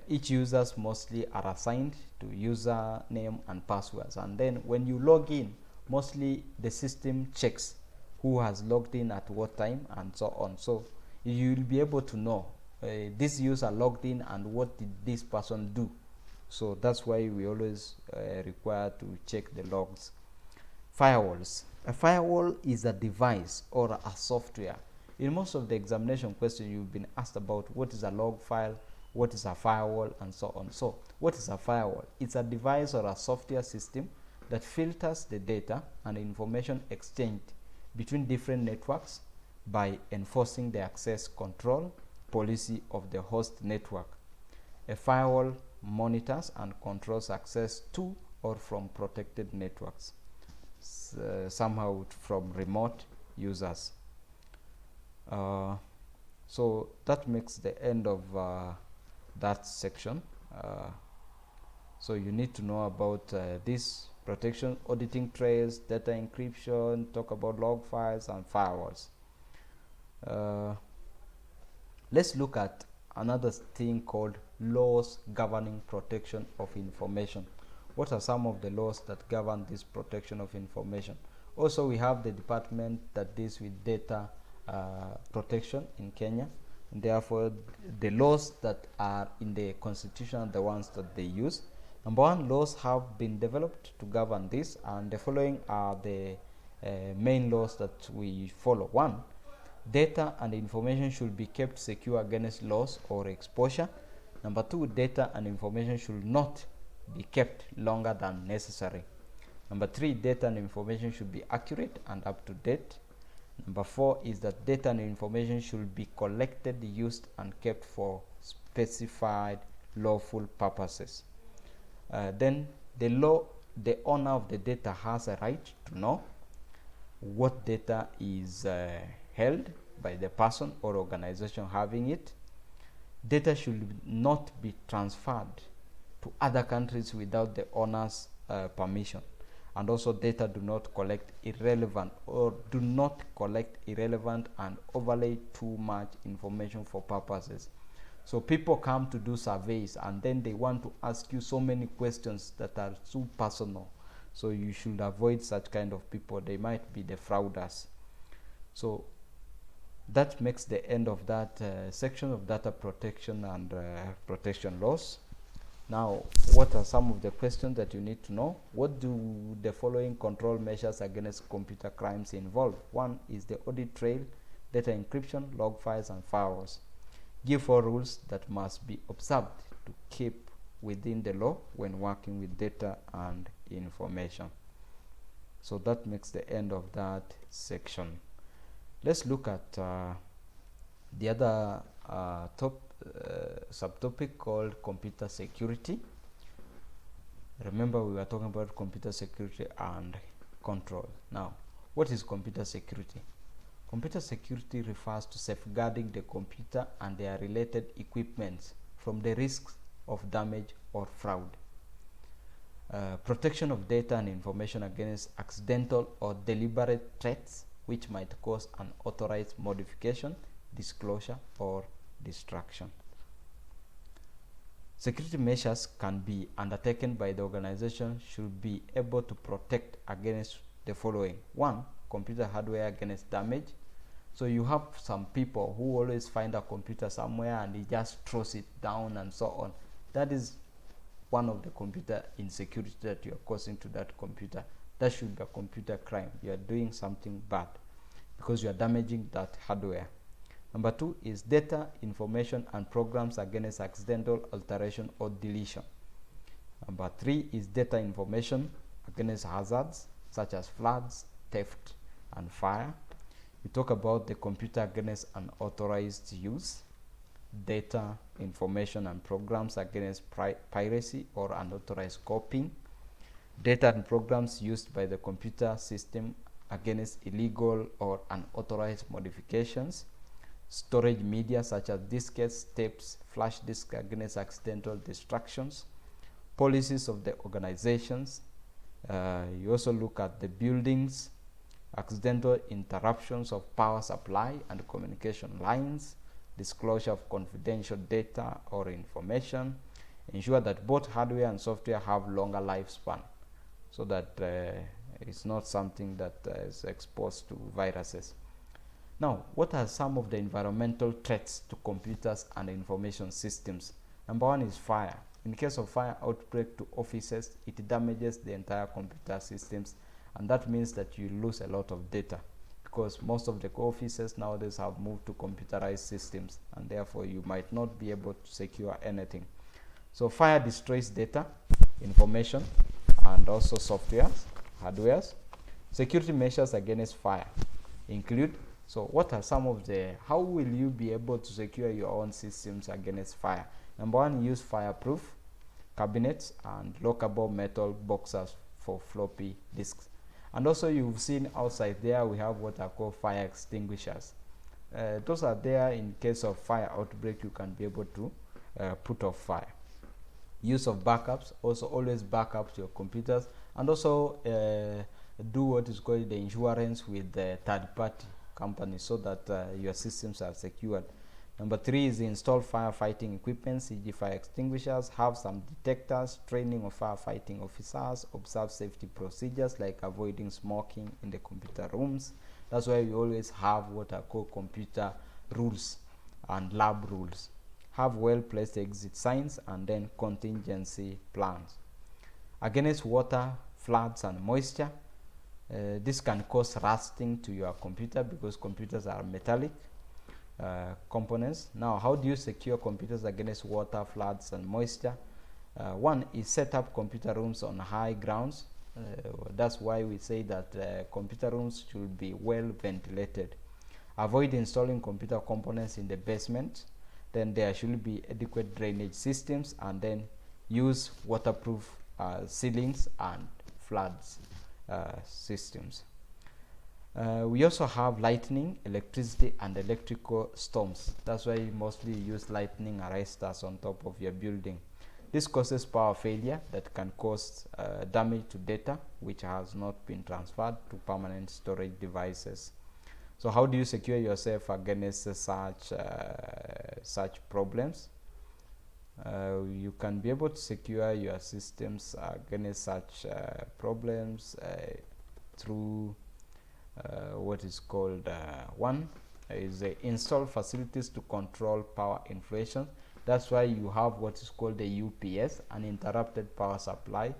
Each users mostly are assigned to username and passwords, and then when you log in, mostly the system checks who has logged in at what time and so on. So you'll be able to know this user logged in and what did this person do. So that's why we always require to check the logs. Firewalls. A firewall is a device or a software. In most of the examination questions, you've been asked about what is a log file, what is a firewall, and so on. So what is a firewall? It's a device or a software system that filters the data and information exchanged between different networks by enforcing the access control policy of the host network. A firewall monitors and controls access to or from protected networks, somehow from remote users. So that makes the end of that section. So you need to know about this protection, auditing trails, data encryption, talk about log files and firewalls. Let's look at another thing called laws governing protection of information. What are some of the laws that govern this protection of information? Also, we have the department that deals with data protection in Kenya. And therefore, the laws that are in the constitution are the ones that they use. Number one, laws have been developed to govern this, and the following are the main laws that we follow. One, data and information should be kept secure against loss or exposure. Number two, data and information should not be kept longer than necessary. Number three, data and information should be accurate and up to date. Number four is that data and information should be collected, used, and kept for specified lawful purposes. Then the owner of the data has a right to know what data is held by the person or organization having it. Data should not be transferred to other countries without the owner's permission. And also, data do not collect irrelevant and overlay too much information for purposes. So people come to do surveys and then they want to ask you so many questions that are too personal. So you should avoid such kind of people. They might be the frauders. So that makes the end of that section of data protection and protection laws. Now, what are some of the questions that you need to know? What do the following control measures against computer crimes involve? One is the audit trail, data encryption, log files, and firewalls. Give 4 rules that must be observed to keep within the law when working with data and information. So that makes the end of that section. Let's look at the other subtopic called computer security. Remember, we were talking about computer security and control. Now, what is computer security? Computer security refers to safeguarding the computer and their related equipment from the risks of damage or fraud. Protection of data and information against accidental or deliberate threats which might cause unauthorized modification, disclosure, or destruction. Security measures can be undertaken by the organization should be able to protect against the following. One, computer hardware against damage. So you have some people who always find a computer somewhere and he just throws it down and so on. That is one of the computer insecurity that you are causing to that computer. That should be a computer crime. You are doing something bad because you are damaging that hardware. Number two is data, information, and programs against accidental alteration or deletion. Number three is data information against hazards such as floods, theft, and fire. We talk about the computer against unauthorized use, data, information, and programs against piracy or unauthorized copying, data and programs used by the computer system against illegal or unauthorized modifications. storage media such as diskettes, tapes, flash disk against accidental distractions, policies of the organizations. You also look at the buildings, accidental interruptions of power supply and communication lines, disclosure of confidential data or information, ensure that both hardware and software have longer lifespan so that it's not something that is exposed to viruses. Now, what are some of the environmental threats to computers and information systems? Number one is fire. In case of fire outbreak to offices, it damages the entire computer systems, and that means that you lose a lot of data because most of the offices nowadays have moved to computerized systems, and therefore you might not be able to secure anything. So fire destroys data, information, and also softwares, hardwares. Security measures against fire include, so what are some of the, how will you be able to secure your own systems against fire? Number one, use fireproof cabinets and lockable metal boxes for floppy disks. And also you've seen outside there we have what are called fire extinguishers. Those are there in case of fire outbreak, you can be able to put off fire. Use of backups, also always back up your computers, and also do what is called the insurance with the third-party companies so that your systems are secured. Number three is install firefighting equipment, e.g. fire extinguishers, have some detectors, training of firefighting officers, observe safety procedures like avoiding smoking in the computer rooms. That's why we always have what are called computer rules and lab rules. Have well-placed exit signs and then contingency plans. Against water, floods, and moisture, this can cause rusting to your computer because computers are metallic components. Now, how do you secure computers against water, floods, and moisture? One is set up computer rooms on high grounds. That's why we say that computer rooms should be well ventilated. Avoid installing computer components in the basement. Then there should be adequate drainage systems, and then use waterproof ceilings and floods systems. We also have lightning, electricity, and electrical storms. That's why you mostly use lightning arresters on top of your building. This causes power failure that can cause damage to data which has not been transferred to permanent storage devices. So how do you secure yourself against such problems? You can be able to secure your systems against such problems through what is called one is install facilities to control power inflation. That's why you have what is called the UPS, an interrupted power supply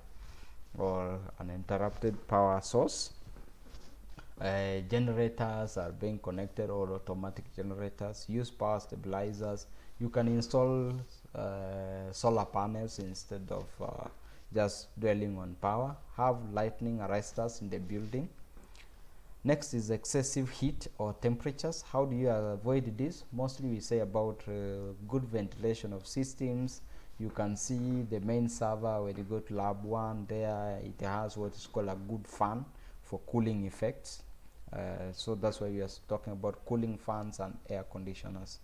or an interrupted power source. Generators are being connected, or automatic generators. Use power stabilizers. You can install solar panels instead of just dwelling on power. Have lightning arresters in the building. Next is excessive heat or temperatures. How do you avoid this? Mostly we say about good ventilation of systems. You can see the main server when you go to lab 1 there, it has what is called a good fan for cooling effects. So that's why we are talking about cooling fans and air conditioners.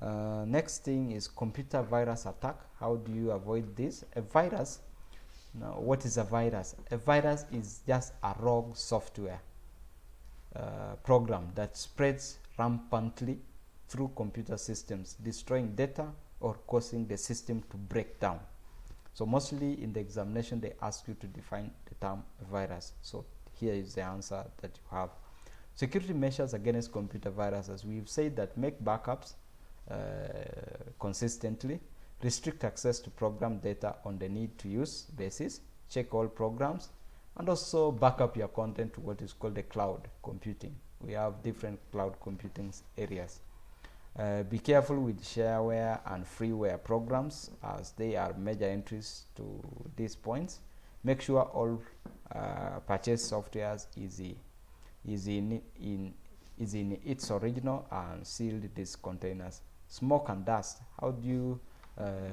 Next thing is computer virus attack. How do you avoid this? A virus, now what is a virus? A virus is just a rogue software program that spreads rampantly through computer systems, destroying data or causing the system to break down. So mostly in the examination they ask you to define the term virus. So here is the answer that you have. Security measures against computer viruses. We've said that make backups consistently, restrict access to program data on the need to use basis, check all programs, and also back up your content to what is called the cloud computing. We have different cloud computing areas. Be careful with shareware and freeware programs, as they are major entries to these points. Make sure all purchased softwares is in its original and sealed disk containers. Smoke and dust. How do you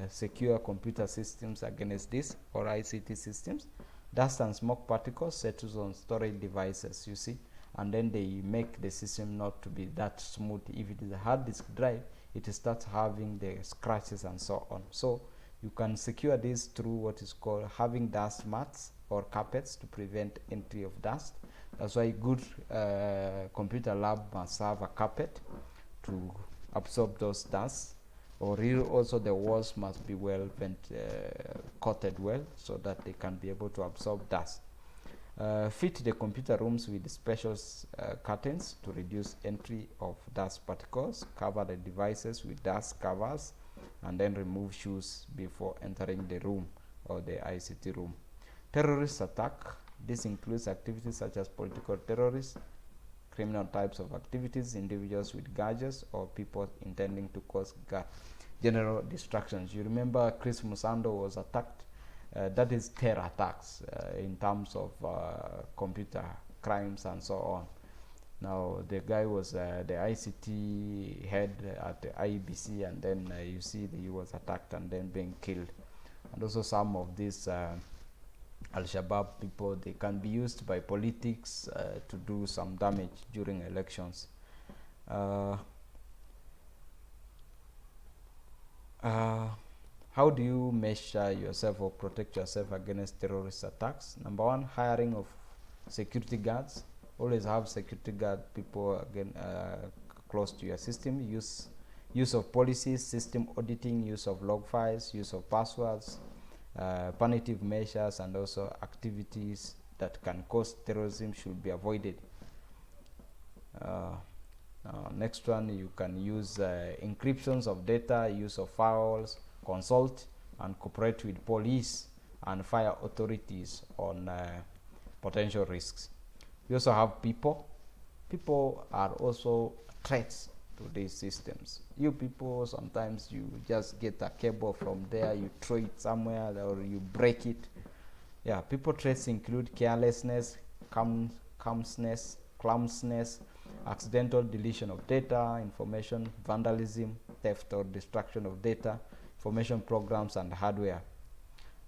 secure computer systems against this, or ICT systems? Dust and smoke particles settles on storage devices, you see, and then they make the system not to be that smooth. If it is a hard disk drive, it starts having the scratches and so on. So you can secure this through what is called having dust mats or carpets to prevent entry of dust. That's why good computer lab must have a carpet to absorb those dust, or also the walls must be well coated well so that they can be able to absorb dust. Fit the computer rooms with special curtains to reduce entry of dust particles. Cover the devices with dust covers, and then remove shoes before entering the room or the ICT room. Terrorist attack. This includes activities such as political terrorists, criminal types of activities, individuals with gadgets, or people intending to cause general distractions. You remember Chris Musando was attacked. That is terror attacks in terms of computer crimes and so on. Now the guy was the ICT head at the IBC, and then you see that he was attacked and then being killed. And also some of these Al-Shabaab people, they can be used by politics to do some damage during elections. How do you measure yourself or protect yourself against terrorist attacks? Number one, hiring of security guards. Always have security guard people again close to your system. Use of policies, system auditing, use of log files, use of passwords, punitive measures, and also activities that can cause terrorism should be avoided. Next one, you can use encryptions of data, use of firewalls, consult and cooperate with police and fire authorities on potential risks. We also have people. People are also threats to these systems. You people, sometimes you just get a cable from there, you throw it somewhere, or you break it. Yeah, people threats include carelessness, clumsiness, accidental deletion of data, information vandalism, theft or destruction of data, information programs and hardware,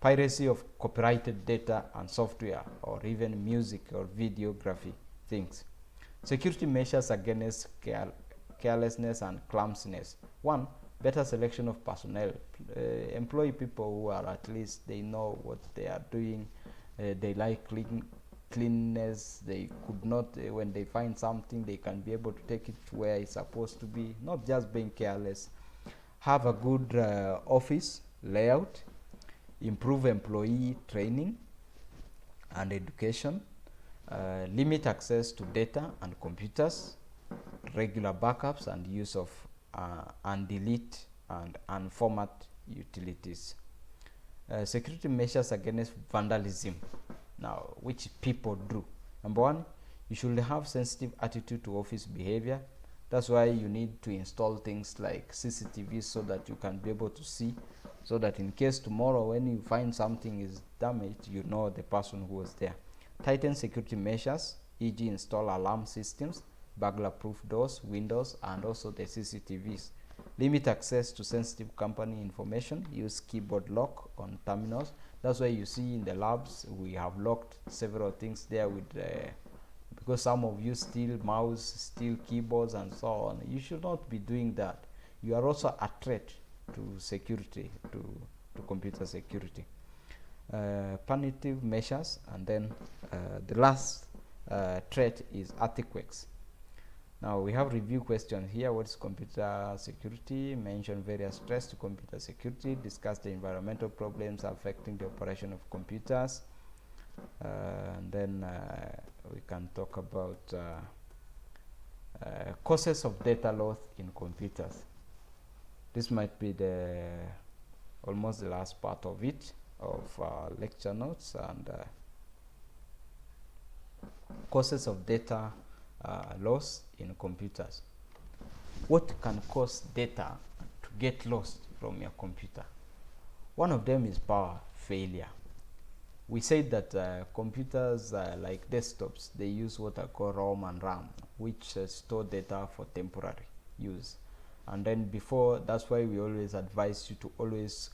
piracy of copyrighted data and software, or even music or videography things. Security measures against carelessness and clumsiness. One, better selection of personnel. Employ people who are, at least they know what they are doing. They like cleanness. They could not, when they find something, they can be able to take it where it's supposed to be, not just being careless. Have a good office layout. Improve employee training and education. Limit access to data and computers. Regular backups and use of undelete and unformat utilities. Security measures against vandalism. Now, which people do. Number one, you should have sensitive attitude to office behavior. That's why you need to install things like CCTV so that you can be able to see, so that in case tomorrow when you find something is damaged, you know the person who was there. Tighten security measures, e.g. install alarm systems, burglar-proof doors, windows, and also the CCTVs. Limit access to sensitive company information. Use keyboard lock on terminals. That's why you see in the labs we have locked several things there with because some of you steal mouse, steal keyboards, and so on. You should not be doing that. You are also a threat to security, to computer security. Punitive measures, and then the last threat is earthquakes. Now we have review questions here. What is computer security? Mention various threats to computer security. Discuss the environmental problems affecting the operation of computers. And then we can talk about causes of data loss in computers. This might be the almost the last part of it, of lecture notes, and causes of data loss in computers. What can cause data to get lost from your computer? One of them is power failure. We said that computers like desktops, they use what I call ROM and RAM, which store data for temporary use. And then before, that's why we always advise you to always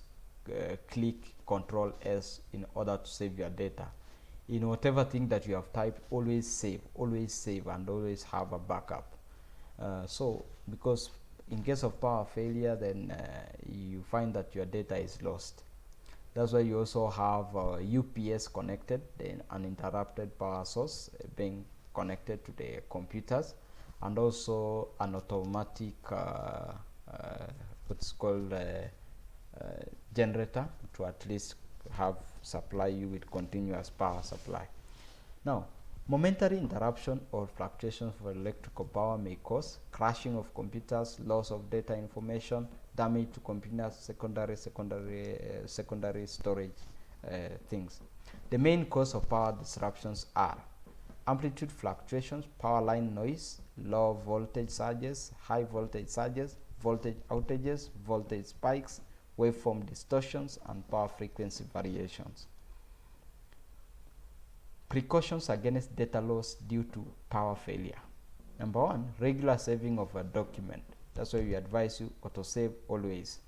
click Ctrl S in order to save your data. in whatever thing that you have typed, always save, and always have a backup. So because in case of power failure, then you find that your data is lost. That's why you also have UPS connected, then uninterrupted power source being connected to the computers, and also an automatic what's called generator to at least have supply you with continuous power supply. Now, momentary interruption or fluctuations for electrical power may cause crashing of computers, loss of data information, damage to computers, secondary storage things. The main cause of power disruptions are amplitude fluctuations, power line noise, low voltage surges, high voltage surges, voltage outages, voltage spikes, waveform distortions, and power frequency variations. Precautions against data loss due to power failure. Number one, regular saving of a document. That's why we advise you autosave always.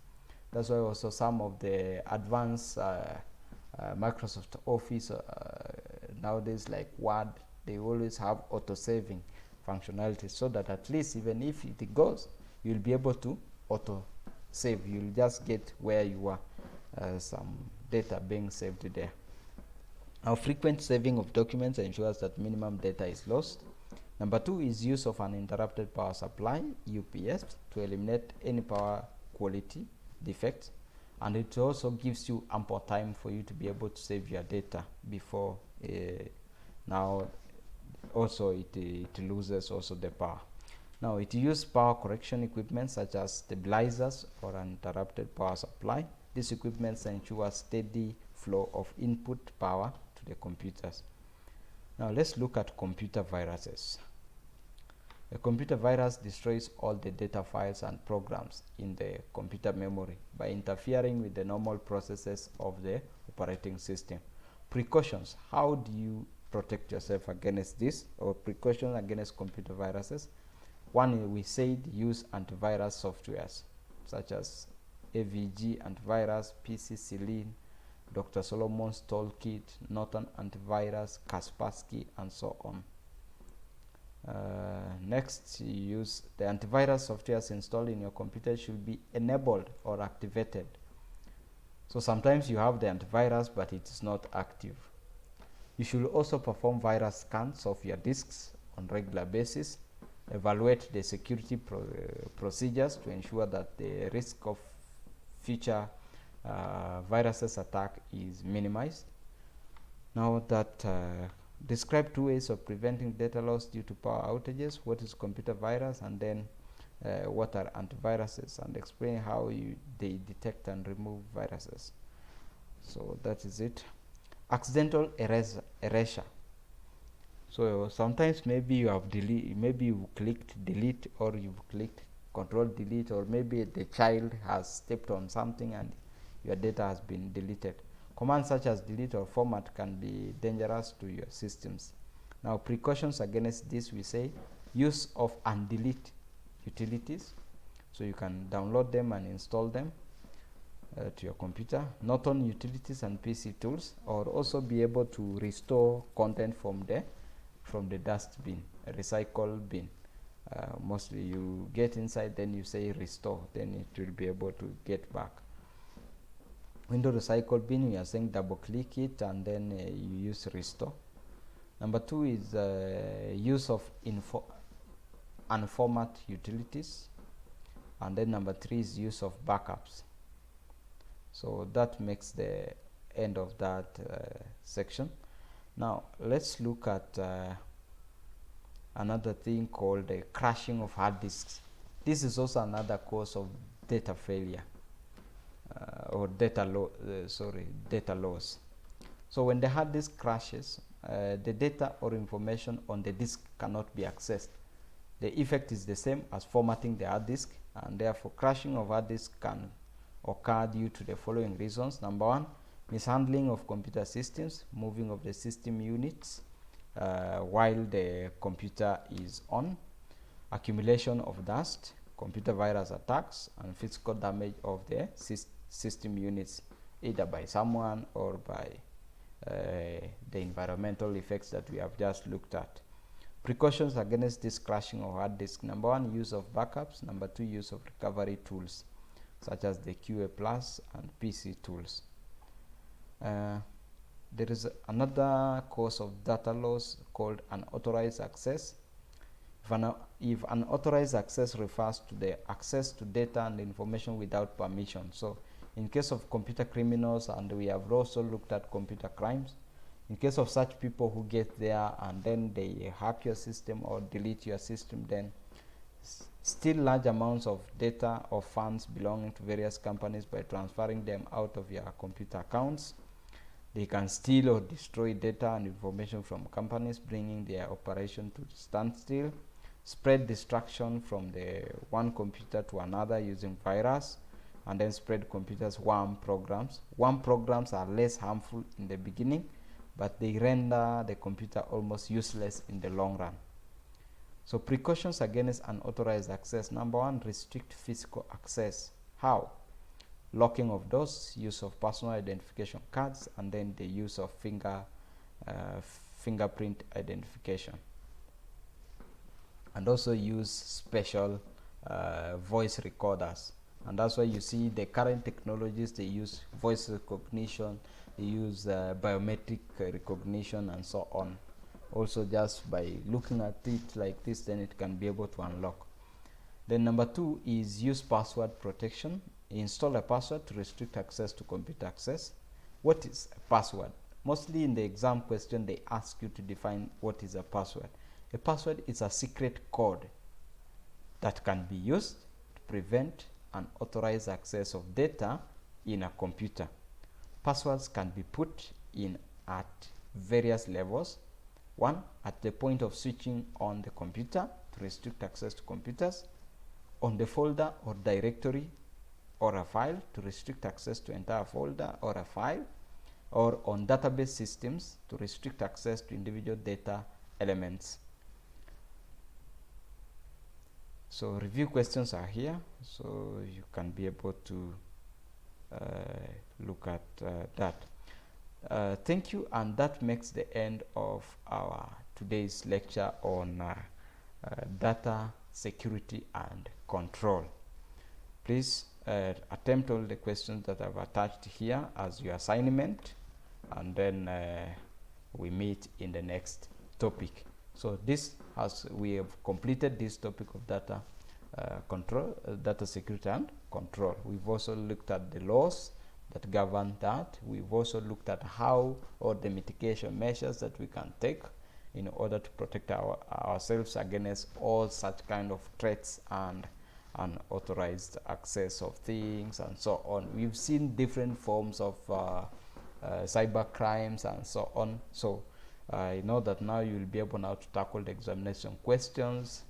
That's why also some of the advanced Microsoft Office nowadays, like Word, they always have auto-saving functionality, so that at least even if it goes, you'll be able to auto-save. You'll just get where you are, some data being saved there. Now, frequent saving of documents ensures that minimum data is lost. Number two is use of uninterrupted power supply, UPS, to eliminate any power quality defects. And it also gives you ample time for you to be able to save your data before now also it loses also the power. Now, it uses power correction equipment such as stabilizers or uninterrupted power supply. These equipments ensure steady flow of input power to the computers. Now, let's look at computer viruses. A computer virus destroys all the data files and programs in the computer memory by interfering with the normal processes of the operating system. Precautions. How do you protect yourself against this, or precautions against computer viruses? One, we said use antivirus softwares such as AVG antivirus, PC Selene, Dr. Solomon's Toolkit, Norton Antivirus, Kaspersky, and so on. Next, you use the antivirus softwares installed in your computer should be enabled or activated. So sometimes you have the antivirus, but it is not active. You should also perform virus scans of your disks on regular basis. Evaluate the security procedures to ensure that the risk of future viruses attack is minimized. Now that describe 2 ways of preventing data loss due to power outages. What is computer virus, and then what are antiviruses, and explain how they detect and remove viruses. So that is it. Accidental erasure. So sometimes maybe you have maybe you clicked delete, or you've clicked control delete, or maybe the child has stepped on something and your data has been deleted. Commands such as delete or format can be dangerous to your systems. Now, precautions against this, we say use of undelete utilities. So you can download them and install them to your computer. Norton utilities and PC tools, or also be able to restore content from the dustbin, a recycle bin. Mostly you get inside, then you say restore, then it will be able to get back. Window recycle bin, we are saying double click it and then you use restore. Number two is use of unformat utilities, and then number three is use of backups. So that makes the end of that section. Now let's look at another thing called the crashing of hard disks. This is also another cause of data failure or data loss. So when the hard disk crashes, the data or information on the disk cannot be accessed. The effect is the same as formatting the hard disk, and therefore crashing of hard disk can occur due to the following reasons. Number one, mishandling of computer systems, moving of the system units while the computer is on, accumulation of dust, computer virus attacks, and physical damage of the system units, either by someone or by the environmental effects that we have just looked at. Precautions against this crashing of hard disk: number one, use of backups; number two, use of recovery tools such as the QA Plus and PC tools. There is another cause of data loss called unauthorized access. If unauthorized access refers to the access to data and information without permission. So in case of computer criminals, and we have also looked at computer crimes, in case of such people who get there and then they hack your system or delete your system, then steal large amounts of data or funds belonging to various companies by transferring them out of your computer accounts. They can steal or destroy data and information from companies, bringing their operation to standstill. Spread destruction from the one computer to another using virus, and then spread computers worm programs. Worm programs are less harmful in the beginning, but they render the computer almost useless in the long run. So precautions against unauthorized access: number one, restrict physical access. How? Locking of doors, use of personal identification cards, and then the use of fingerprint identification. And also use special voice recorders. And that's why you see the current technologies, they use voice recognition, they use biometric recognition, and so on. Also, just by looking at it like this, then it can be able to unlock. Then number two is use password protection. Install a password to restrict access to computer access. What is a password? Mostly in the exam question, they ask you to define what is a password. A password is a secret code that can be used to prevent unauthorized access of data in a computer. Passwords can be put in at various levels. One, at the point of switching on the computer to restrict access to computers; on the folder or directory or a file to restrict access to entire folder or a file; or on database systems to restrict access to individual data elements. So review questions are here, so you can be able to look at that. Thank you, and that makes the end of our today's lecture on data security and control. Please attempt all the questions that I've attached here as your assignment, and then we meet in the next topic. So this we have completed this topic of data control, data security and control. We've also looked at the laws that govern that. We've also looked at how, or the mitigation measures that we can take in order to protect ourselves against all such kind of threats and unauthorized access of things and so on. We've seen different forms of cyber crimes and so on. So I know that now you will be able now to tackle the examination questions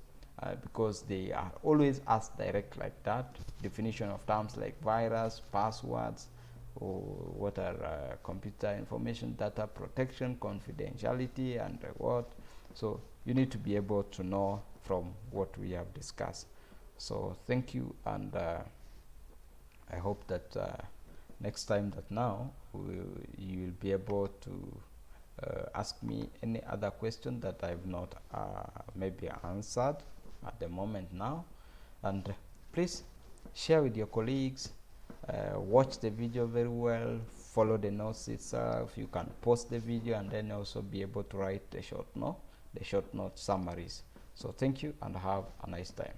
because they are always asked direct like that. Definition of terms like virus, passwords, or what are computer information data protection, confidentiality, and what. So you need to be able to know from what we have discussed. So thank you, and I hope that next time that now you will be able to ask me any other question that I've not maybe answered at the moment now. And please share with your colleagues, watch the video very well, follow the notes itself. You can post the video and then also be able to write the short note summaries. So thank you, and have a nice time.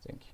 Thank you.